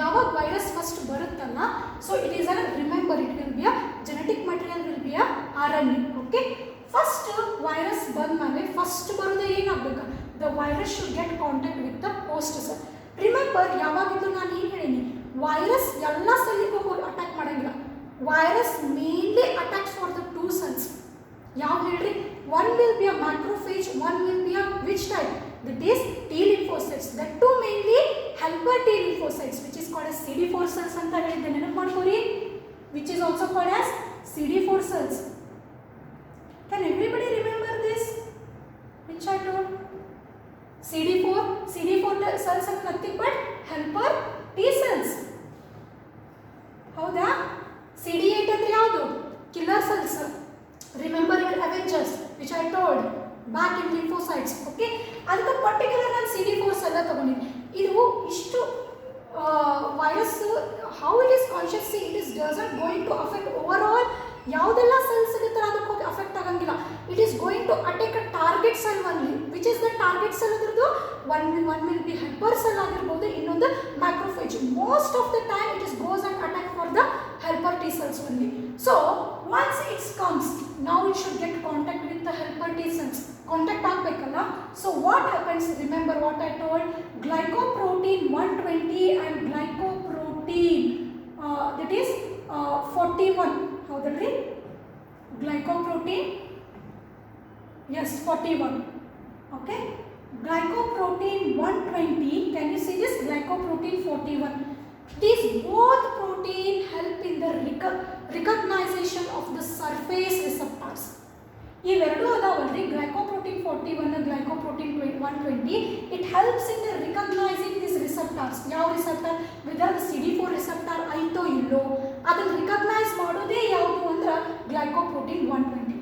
ಯಾವಾಗ ವೈರಸ್ ಫಸ್ಟ್ ಬರುತ್ತಲ್ಲ, so it is a remember, it will be a genetic material, will be a RNA. Okay, first virus ಬಂದಮೇಲೆ first ಬರೋದೇ ಏನಾಗಬೇಕು, the virus should get contact with the host cell. Remember, ಯಾವಾಗಿದ್ದು ನಾನು ಏನು ಹೇಳೀನಿ, virus ಎಲ್ಲ ಸೆಲ್ಲಿಗೂ ಹೋಗಿ ಅಟ್ಯಾಕ್ ಮಾಡೋಂಗಿಲ್ಲ. Virus mainly attacks for the 2 cells. ಯಾವ ಹೇಳ್ರಿ, one will be a macrophage, one will be a which type, that is T lymphocytes. That two mainly helper T lymphocytes, which is called as CD4 cells ಅಂತ ಹೇಳಿದ್ದೆ, ನೆನಪು ಮಾಡ್ಕೋರಿ, which is also called as CD4 cells. Can everybody remember this, which I told? CD4 cells are nothing but helper T cells. ಹೌದಾ? CD8 ಅಂದ್ರೆ ಯಾವುದು, killer cells. Remember your Avengers which I told back in lymphocytes. Okay, ಅದಕ್ಕೆ particular ನಾನು CD4 cell ತಗೊಂಡಿನಿ. ಇದು ಇಷ್ಟು virus how it is conscious, it is doesn't going to affect over all ಯಾವುದೆಲ್ಲ cells ಸಿಗುತ್ತಲ್ಲ ಅದಕ್ಕೆ ಹೋಗಿ ಅಫೆಕ್ಟ್ ಆಗಂಗಿಲ್ಲ. It is going to attack a target cell only, which is the target cell ಅದ್ರದ್ದು one will be helper cell ಆಗಿರ್ಬೋದು, ಇನ್ನೊಂದು macrophage. Most of the time it is goes and attack for the helper T cells only. So once it comes, now it should get contact with the helper T cells. Contact ಆಗಬೇಕಲ್ಲ. So what happens, remember what I told, glycoprotein 120 and glycoprotein that is 41. ಹೌದಲ್ರಿ, glycoprotein, yes, 41. Okay, glycoprotein 120, can you see this, glycoprotein 41. These both protein help in the recognition of the surface receptors. ಇವೆರಡೂ ಅದಾವಲ್ರಿ, glycoprotein 41, glycoprotein 120, it helps in the recognising this receptors. ಯಾವ receptor, whether CD4 receptor ಐತೋ ಇಲ್ಲೋ ಅದನ್ನು recognise ಮಾಡೋದೇ ಯಾವುದು ಅಂದ್ರೆ glycoprotein 120.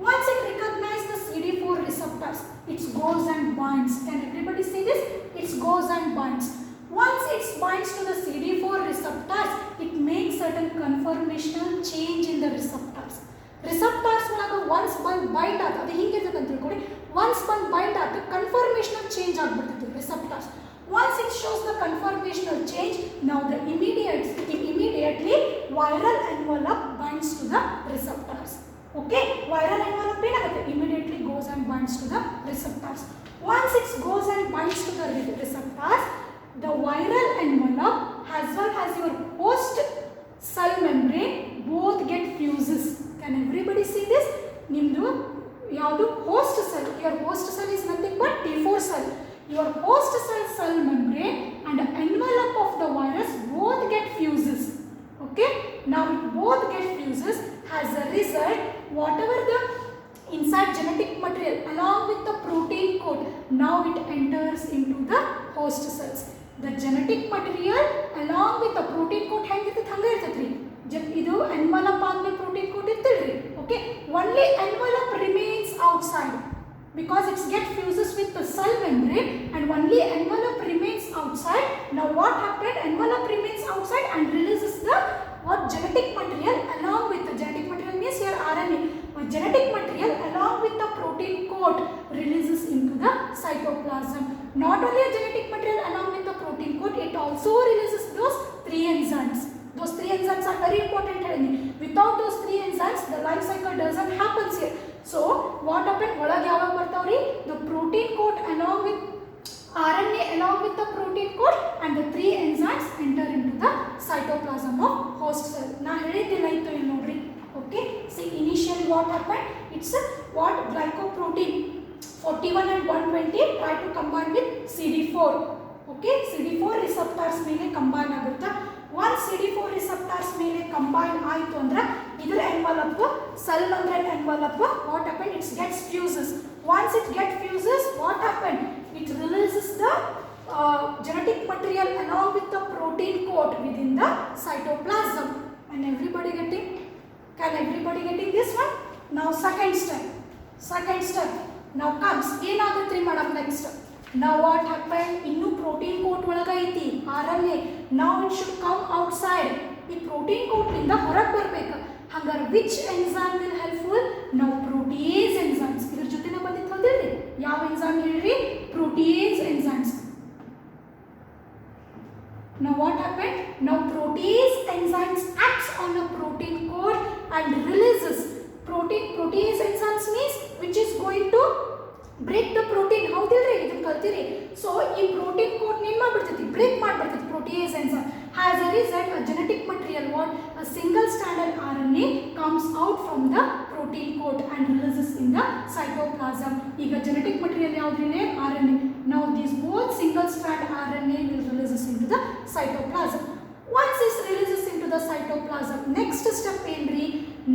Once it recognize the CD4 receptors, it goes and binds. Can everybody see this? It goes and binds. Once it binds to the CD4 receptors, it makes certain conformational change in the receptors. Receptors ಒಳಗೆ once bind ಆತ, ಅದು ಹಿಂಗಿರ್ತದೆ ಅಂತ ತಿಳ್ಕೊಳ್ಳಿ, once bind ಆತ conformational change ಆಗ್ಬಿಡ್ತದೆ receptors. Once it shows the conformational change, now immediately viral envelope binds to the receptors. Okay, viral envelope ಏನಾಗುತ್ತೆ, immediately goes and binds to the receptors. Once it goes and binds to the receptors, the viral envelope as well as your host cell membrane both get fuses. Can everybody see this? ನಿಮ್ಮದು ಯಾವುದು host cell, your host cell is nothing but T4 cell. Your host cell membrane and the envelope of the virus both get fuses. Okay, now it both get fuses. As a result, whatever the inside material along with the protein coat, now it enters into the host cells. The genetic material along with the protein coat ಹೆಂಗಿರ್ತೈತೆ ಹಂಗೆ ಇರ್ತೈತೆ ರೀ. ಇದು envelope ಆದ್ಮೇಲೆ protein coat ಇರ್ತಿಲ್ರಿ. Okay, only envelope remains outside because it gets fuses with the cell membrane and only envelope remains outside. Now what happened? Envelope remains outside and releases the what genetic material along with the genetic material means here RNA. Genetic material along with the protein coat releases into the cytoplasm. Not only a genetic material along with the protein coat, it also releases those 3 enzymes. Those 3 enzymes are very important. Without those 3 enzymes, the life cycle doesn't happen here. So what happened? ಒಳಗೆ ಯಾವಾಗ ಬರ್ತಾವ್ರಿ? The protein coat along with RNA along with the protein coat and the 3 enzymes enter into the cytoplasm of host cell. ನಾ ಹೇಳಿದ್ದಿಲ್ಲ ಇತ್ತು ಇಲ್ಲಿ ನೋಡ್ರಿ. Okay, see initially what happened? It's what glycoprotein 41 and 120 try to combine with CD4. Okay, CD4 receptors ಮೇಲೆ combine ಆಗುತ್ತೆ. Once CD4 receptors ಮೇಲೆ combine ಆಯಿತು ಅಂದ್ರೆ ಇದರ envelope cell membrane envelope what happened? It gets fuses. Once it gets fuses, what happened? It releases the genetic material along with the protein coat within the cytoplasm. And everybody getting? Can everybody getting this one? Now second step. Now comes ಏನಾಗುತ್ತೆ ರೀ madam next? Now what happened? ಇನ್ನು protein coat ಒಳಗೆ ಐತಿ RNA. Now it should come outside. ಈ protein coat ಇಂದ ಹೊರಗೆ ಬರಬೇಕು. ಹಂಗಾರೆ which enzyme will helpful? Now protease enzymes. ಇದ್ರ ಜೊತೆನೇ ಬಂದಿತ್ತು ಹೌದಿಲ್ರಿ? ಯಾವ enzyme ಹೇಳ್ರಿ? Protease enzymes. Now what happened? Now protease enzymes acts on a protein coat and releases protease enzymes means which is going to break the protein. ಹೌದಿಲ್ರಿ? ಇದನ್ನ ಕಲ್ತಿರಿ. So ಈ protein coat ಏನ್ ಮಾಡ್ಬಿಡ್ತೈತಿ? ಬ್ರೇಕ್ ಮಾಡ್ಬಿಡ್ತೈತಿ protease enzyme. As a result, a genetic material what a single stranded RNA comes out from the protein coat and releases in the cytoplasm. ಈಗ genetic material ಯಾವ್ದ್ರಿನೇ? RNA. Now these both single strand RNA will releases into the cytoplasm. Once this releases into the cytoplasm, next step ಏನ್ರಿ?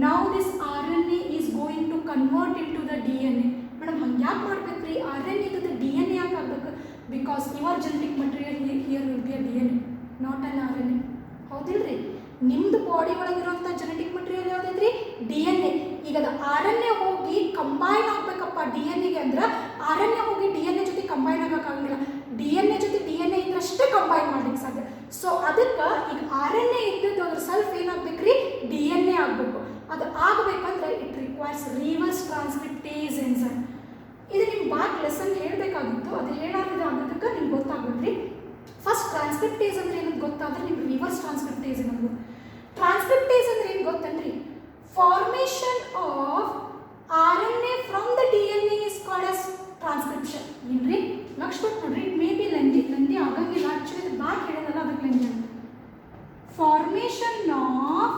Now this RNA is going to convert into the DNA. Madam ಹಂಗೆ ಯಾಕೆ ಮಾಡ್ಬೇಕ್ರಿ? RNA into DNA ಯಾಕೆ ಆಗಬೇಕು? Because your genetic material here will be a DNA, not an RNA. ಹೌದಿಲ್ರಿ? ನಿಮ್ದು body ಒಳಗಿರುವಂಥ genetic material ಯಾವುದೈತ್ರಿ? DNA. ಈಗ ಅದು RNA ಹೋಗಿ combine ಆಗಬೇಕಪ್ಪ DNAಗೆ ಅಂದ್ರೆ RNA ಹೋಗಿ DNA ಜೊತೆ ಕಂಬೈನ್ ಆಗೋಕ್ಕಾಗಂಗಿಲ್ಲ. DNA ಜೊತೆ DNA ಇದ್ರಷ್ಟೇ ಕಂಬೈನ್ ಮಾಡ್ಲಿಕ್ಕೆ ಸಾಧ್ಯ. ಸೊ ಅದಕ್ಕೆ ಈಗ RNA ಇದ್ದದ್ದು ಅದ್ರ ಸೆಲ್ಫ್ ಏನಾಗಬೇಕ್ರಿ? DNA ಆಗಬೇಕು. ಅದು ಆಗಬೇಕಂದ್ರೆ it requires reverse transcriptase enzyme. ಇದು ನಿಮ್ಗೆ ಬ್ಯಾಕ್ ಲೆಸನ್ ಹೇಳಬೇಕಾಗಿತ್ತು, ಅದು ಹೇಳಾಗಿದೆ ಆಗೋದಕ್ಕೆ ನಿಮ್ಗೆ ಗೊತ್ತಾಗುತ್ತೆ. ಫಸ್ಟ್ ಟ್ರಾನ್ಸ್ಕ್ರಿಪ್ಟೇಸ್ ಅಂದ್ರೆ ಏನಂತ ಗೊತ್ತಾದ್ರೆ ನಿಮ್ಗೆ ರಿವರ್ಸ್ ಟ್ರಾನ್ಸ್ಕ್ರಿಪ್ಟೇಸ್ ಏನಂದ್ರೆ ಟ್ರಾನ್ಸ್ಕ್ರಿಪ್ಟೇಸ್ ಅಂದ್ರೆ ಏನು ಗೊತ್ತನ್ರಿ? Formation of RNA from the DNA is called as transcription. ಏನ್ರಿ ಲಕ್ಷ ಕೊಟ್ಟು ನೋಡ್ರಿ, ಇಟ್ ಮೇ ಬಿ ಲೆಂದಿ ಆಗಂಗಿಲ್ಲ. ಆಕ್ಚುಲಿ ಬ್ಯಾಕ್ ಹೇಳಿದಲ್ಲ ಅದಕ್ಕೆ ಲೆಂದಿ ಅಂತ. ಫಾರ್ಮೇಷನ್ ಆಫ್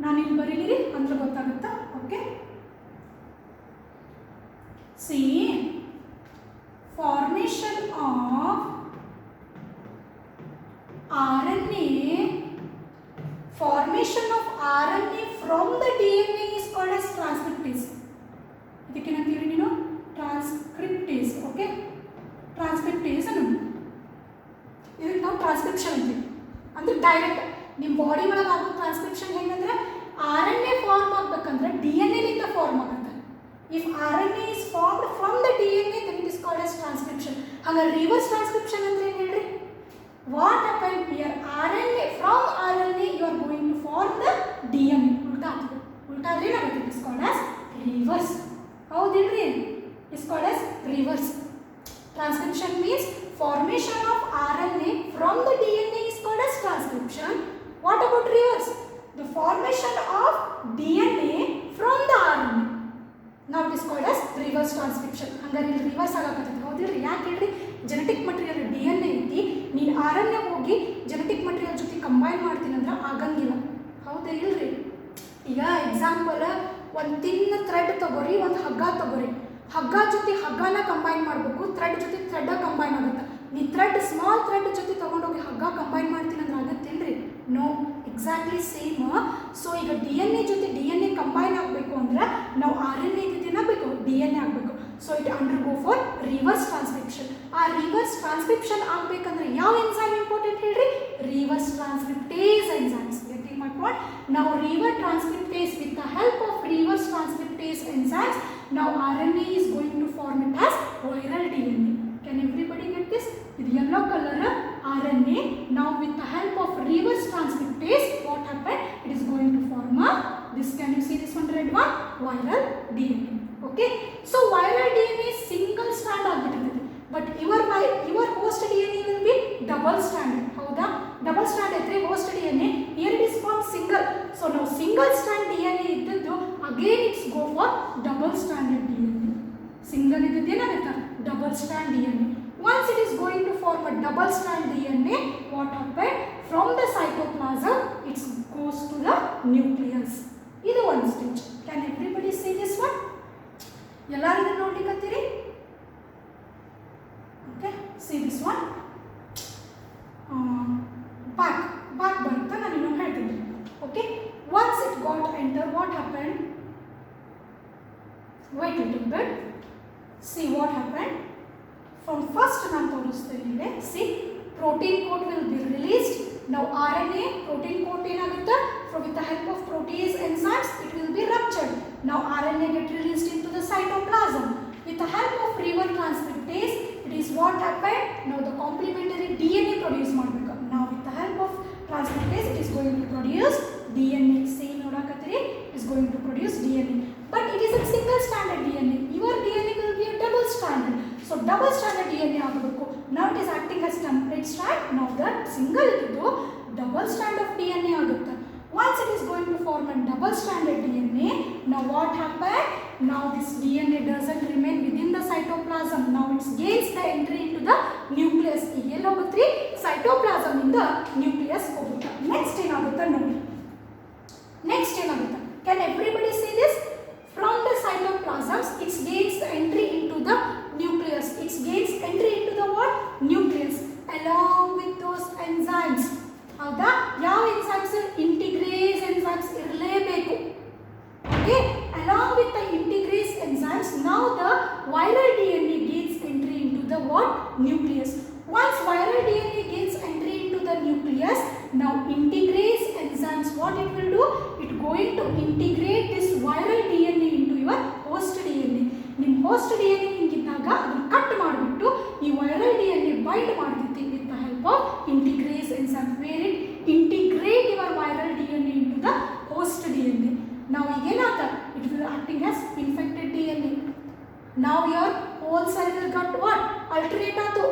ನಾನು ಇಲ್ಲಿ ಬರೀಲಿರಿ ಅಂದ್ರೆ ಗೊತ್ತಾಗುತ್ತಾ? Okay, C formation of RNA from the DNA is called as transcriptase. ಇದಕ್ಕೆ ಏನಂತೀರಿ ನೀನು? ಟ್ರಾನ್ಸ್ಕ್ರಿಪ್ಟೇಸ್. ಓಕೆ, ಟ್ರಾನ್ಸ್ಕ್ರಿಪ್ಟೇಸ್ ಅನ್ನೋದು ಇದಕ್ಕೆ ನಾವು ಟ್ರಾನ್ಸ್ಕ್ರಿಪ್ಷನ್ ಅಂತೀವಿ. ಅಂದ್ರೆ ಡೈರೆಕ್ಟ್ ನಿಮ್ಮ ಬಾಡಿ ಒಳಗೆ ಆಗೋ ಟ್ರಾನ್ಸ್ಕ್ರಿಪ್ಷನ್ ಹೆಂಗಂದ್ರೆ RNA ಫಾರ್ಮ್ ಆಗಬೇಕಂದ್ರೆ DNA ಲಿಂದ ಫಾರ್ಮ್ ಆಗುತ್ತೆ. If RNA is formed from the DNA then it is called as transcription. ಹಾಗಾದ್ರೆ ರಿವರ್ಸ್ ಟ್ರಾನ್ಸ್ಕ್ರಿಪ್ಷನ್ ಅಂದ್ರೆ ಏನು ಹೇಳ್ರಿ? What happened here? RNA from RNA you are going to form the DNA. ಉಲ್ಟಾ ಆದ್ರೆ ಏನಾಗುತ್ತೆ? It is called as reverse. ಹೌದಿಲ್ರಿ? It is called as reverse. Transcription means formation of RNA from the DNA is called as transcription. What about reverse? The formation of DNA from the RNA. Now it is called as reverse transcription. ಹಂಗಾರೆ ಇಲ್ಲಿ reverse ಆಗಕತ್ತೈತಿ. ಹೌದಿಲ್ರಿ? ಯಾಕೆ ಹೇಳ್ರಿ? Genetic material DNA ಐತಿ, ನೀನು RNA ಹೋಗಿ genetic material ಜೊತೆ combine ಮಾಡ್ತೀನಿ ಅಂದ್ರೆ ಆಗಂಗಿಲ್ಲ. ಹೌದಾ ಇಲ್ರಿ? ಈಗ ಎಕ್ಸಾಂಪಲ್ ಒಂದು ತಿನ್ನ ಥ್ರೆಡ್ ತಗೋರಿ, ಒಂದು ಹಗ್ಗ ತಗೋರಿ. ಹಗ್ಗ ಜೊತೆ ಹಗ್ಗನ ಕಂಬೈನ್ ಮಾಡಬೇಕು, ಥ್ರೆಡ್ ಜೊತೆ ಥ್ರೆಡ್ ಕಂಬೈನ್ ಆಗುತ್ತೆ. ನೀ ಥ್ರೆಡ್ ಸ್ಮಾಲ್ ಥ್ರೆಡ್ ಜೊತೆ ತೊಗೊಂಡೋಗಿ ಹಗ್ಗ ಕಂಬೈನ್ ಮಾಡ್ತೀನಿ ಅಂದ್ರೆ ಆಗುತ್ತೇನ್ರಿ? No, exactly same. ಸೊ ಈಗ DNA ಜೊತೆ DNA ಕಂಬೈನ್ ಆಗಬೇಕು ಅಂದ್ರೆ ನಾವು RNA ಜೊತೆ ಏನಾಗಬೇಕು? DNA ಆಗಬೇಕು. So it undergo for reverse transcription. ಆ ರಿವರ್ಸ್ ಟ್ರಾನ್ಸ್ಕ್ರಿಪ್ಷನ್ ಆಗಬೇಕಂದ್ರೆ ಯಾವ ಎನ್ಸೈಮ್ ಇಂಪಾರ್ಟೆಂಟ್ ಹೇಳ್ರಿ? Reverse transcriptase enzymes. Getting my point? ನಾವು reverse transcriptase, with the help of reverse transcriptase enzymes, now RNA is going to form it as viral DNA. Can everybody get this? With yellow color RNA, now with the help of reverse transcriptase, what happened? It is going to form a, this, can you see this one red one? Viral DNA. Okay, so viral DNA is single strand agbittide, but your host DNA will be double stranded. Howda? Double strand itre host DNA, here it is formed single. So now single strand DNA iddaddu, again it's go for double stranded DNA. Single iddaddu enagutte? Double strand DNA. Once it is going to form a double strand DNA, what happened? From the cytoplasm, it goes to the nucleus. This one stage. Can everybody see this one? Ellaru idu nodlikatiri? Okay, see this one. Back barutta nanu innu ಹೇಳ್ತೀನಿ. Okay, once it got enter, what happened? Wait a little bit. See what happened. From first ನಾನು ತೋರಿಸ್ತೀನಿ ಇಲ್ಲಿ. See, protein coat will be released. Now RNA protein coat ಏನಾಗುತ್ತೆ? With the help of protease enzymes, it will be ruptured. Now RNA get released into the cytoplasm. With the help of reverse transcriptase, it is what happened? Now the complementary DNA produce ಮಾಡಬೇಕು. Now with the help of transcriptase, it is going to produce DNA. Same ನೋಡಕತ್ತೀರಿ, it is going to produce DNA. But it is a single stranded DNA. Your DNA will be a double stranded. So double stranded DNA ಆಗಬೇಕು. Now it is acting as template strand. Now that single ಇದ್ದು double strand of DNA ಆಗುತ್ತೆ. Once it is going to form a double stranded DNA, now what happened? Now this DNA doesn't remain within the cytoplasm. Now it gains the entry into the nucleus. ಎಲ್ಲಿ ಹೋಗುತ್ತೆ? Cytoplasm ಇಂದ nucleus ಹೋಗುತ್ತೆ. Next ಏನಾಗುತ್ತೆ ನೋಡಿ. Next ಏನಾಗುತ್ತೆ? Can everybody see this? From the cytoplasms, it gains the entry into the nucleus. It gains entry into the what? Nucleus, along with those enzymes. ಹೌದಾ? ಯಾವ enzymes? Integrase enzymes ಇರಲೇಬೇಕು. Okay, along with the integrase enzymes, now the viral DNA gains entry into the what? Nucleus. Once viral DNA gains entry into the nucleus, now integrase enzymes, what it will do? It going to integrate this viral DNA into your host DNA. ನಿಮ್ಮ host DNA ಹಿಂಗಿದ್ದಾಗ ಅದನ್ನು cut ಮಾಡಿಬಿಟ್ಟು ಈ viral DNA bind ಮಾಡ್ತೈತಿ with the help of integrase enzyme, where it integrate your viral DNA into the host DNA. Now ಏನಾತ? It will acting as infected DNA. Now your whole cell will got what? Alternate ಆತು.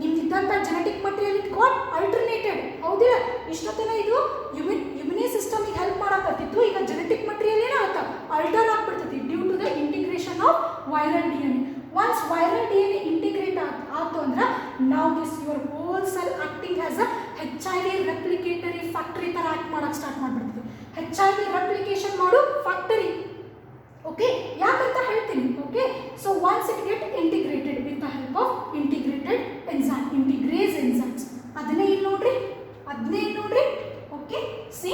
ನಿಮ್ದಿದ್ದಂಥ genetic material it got ಅಲ್ಟರ್ನೇಟೆಡ್. ಹೌದಿಲ್ಲ? ಇಷ್ಟೊತ್ತನ ಇದು immune ಸಿಸ್ಟಮಿಗೆ help ಮಾಡಕತ್ತಿತ್ತು. ಈಗ genetic material ಏನಾಗುತ್ತೆ? Alter ಆಗ್ಬಿಡ್ತೈತಿ due to the integration of viral DNA. Once viral DNA integrate ಆಯ್ತು ಅಂದ್ರೆ ನಾವು this your whole cell acting as a HIV replicatory factory ಥರ ಆಕ್ಟ್ ಮಾಡೋಕ್ಕೆ ಸ್ಟಾರ್ಟ್ ಮಾಡಿಬಿಡ್ತೀವಿ. HIV ರೆಪ್ಲಿಕೇಶನ್ ಮಾಡು ಫ್ಯಾಕ್ಟರಿ. ಓಕೆ, ಯಾಕಂತ ಹೇಳ್ತೀನಿ. Okay, so once it get integrated with the help of integrated enzyme, integrase enzymes. ಅದನ್ನೇ ಇಲ್ಲಿ ನೋಡ್ರಿ, ಅದನ್ನೇ ನೋಡ್ರಿ. Okay, see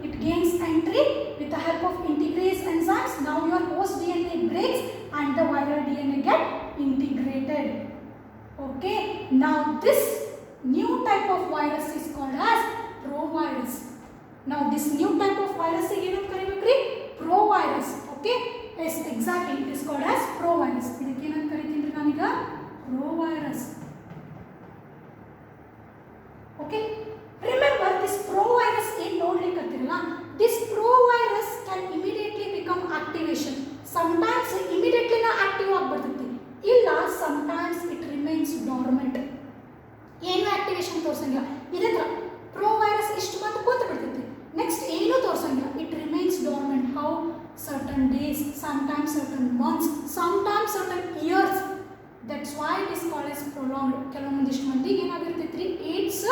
it gains entry with the help of ಇಂಟಿಗ್ರೇಸ್ enzymes. Now your host DNA breaks and the viral DNA get integrated. Okay, now this new type of virus is called as provirus. Now this new type of virus ಗೆ ಏನು ಕರೀಬೇಕ್ರಿ? Provirus. Okay, yes, exactly, it is called as provirus. ಇದಕ್ಕೆ ಏನಂತ ಕರಿತೀನಿ ನಾನೀಗ? Provirus. Okay, remember this provirus ಏನು ನೋಡ್ಲಿಕ್ಕತ್ತಿರಲ್ಲ, this provirus can immediately become activation. Sometimes immediately na active ಆಗ್ಬಿಡ್ತೈತಿ, ಇಲ್ಲ sometimes it remains dormant. ಏನು activation ತೋರಿಸಂಗಿಲ್ಲ. ಇದೇ ಥರ provirus ಇಷ್ಟು ಬಂದು ಕೂತು ಬಿಡ್ತೈತಿ, ನೆಕ್ಸ್ಟ್ ಏನು ತೋರಿಸಂಗಿಲ್ಲ. It remains dormant. How? certain days, sometimes certain months, sometimes certain years. That's why it is called as prolonged. ಕೆಲವೊಂದಿಷ್ಟು ಮಂದಿಗೆ ಏನಾಗಿರ್ತೈತ್ರಿ, ಏಡ್ಸ್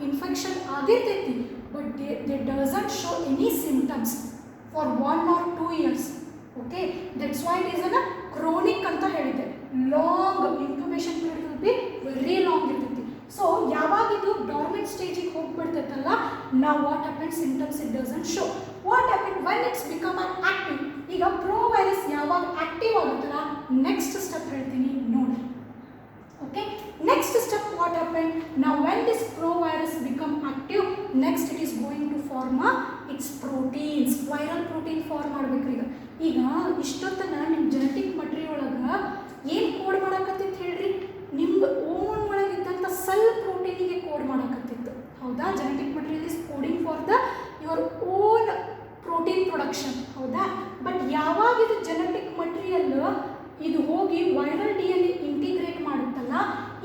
ಇನ್ಫೆಕ್ಷನ್ ಆಗಿರ್ತೈತಿ, but they doesn't show any symptoms for 1 or 2 years. Okay, that's why it is a chronic ಅಂತ ಹೇಳಿದೆ. Long incubation period will be very long ಇರ್ತೈತಿ. Dormant ಸ್ಟೇಜಿಗೆ ಹೋಗ್ಬಿಡ್ತೈತಲ್ಲ, ನಾವು what happen symptoms it doesn't show. What happen when it's become on active. ಈಗ pro virus ಯಾವಾಗ active ಆಗುತ್ತಲ್ಲ, next step ಹೇಳ್ತೀನಿ ನೋಡಿ. Okay, next step what happened now when this provirus become active, next it is going to form its proteins, viral protein form ಮಾಡಬೇಕ್ರಿ. ಈಗ ಇಷ್ಟೊತ್ತನ ನಿಮ್ಮ genetic material ಒಳಗೆ ಏನು ಕೋಡ್ ಮಾಡಕತ್ತಿತ್ತು ಹೇಳ್ರಿ, ನಿಮ್ಮ ಓನ್ ಒಳಗಿದ್ದಂಥ ಸೆಲ್ ಪ್ರೋಟೀನಿಗೆ ಕೋಡ್ ಮಾಡಕತ್ತಿತ್ತು. ಹೌದಾ, genetic material is coding for the your own protein production. ಹೌದಾ, ಬಟ್ ಯಾವಾಗ ಇದು ಜೆನೆಟಿಕ್ ಮಟೀರಿಯಲ್ ಇದು ಹೋಗಿ ವೈರಲ್ DNA ಇಂಟಿಗ್ರೇಟ್ ಮಾಡುತ್ತಲ್ಲ,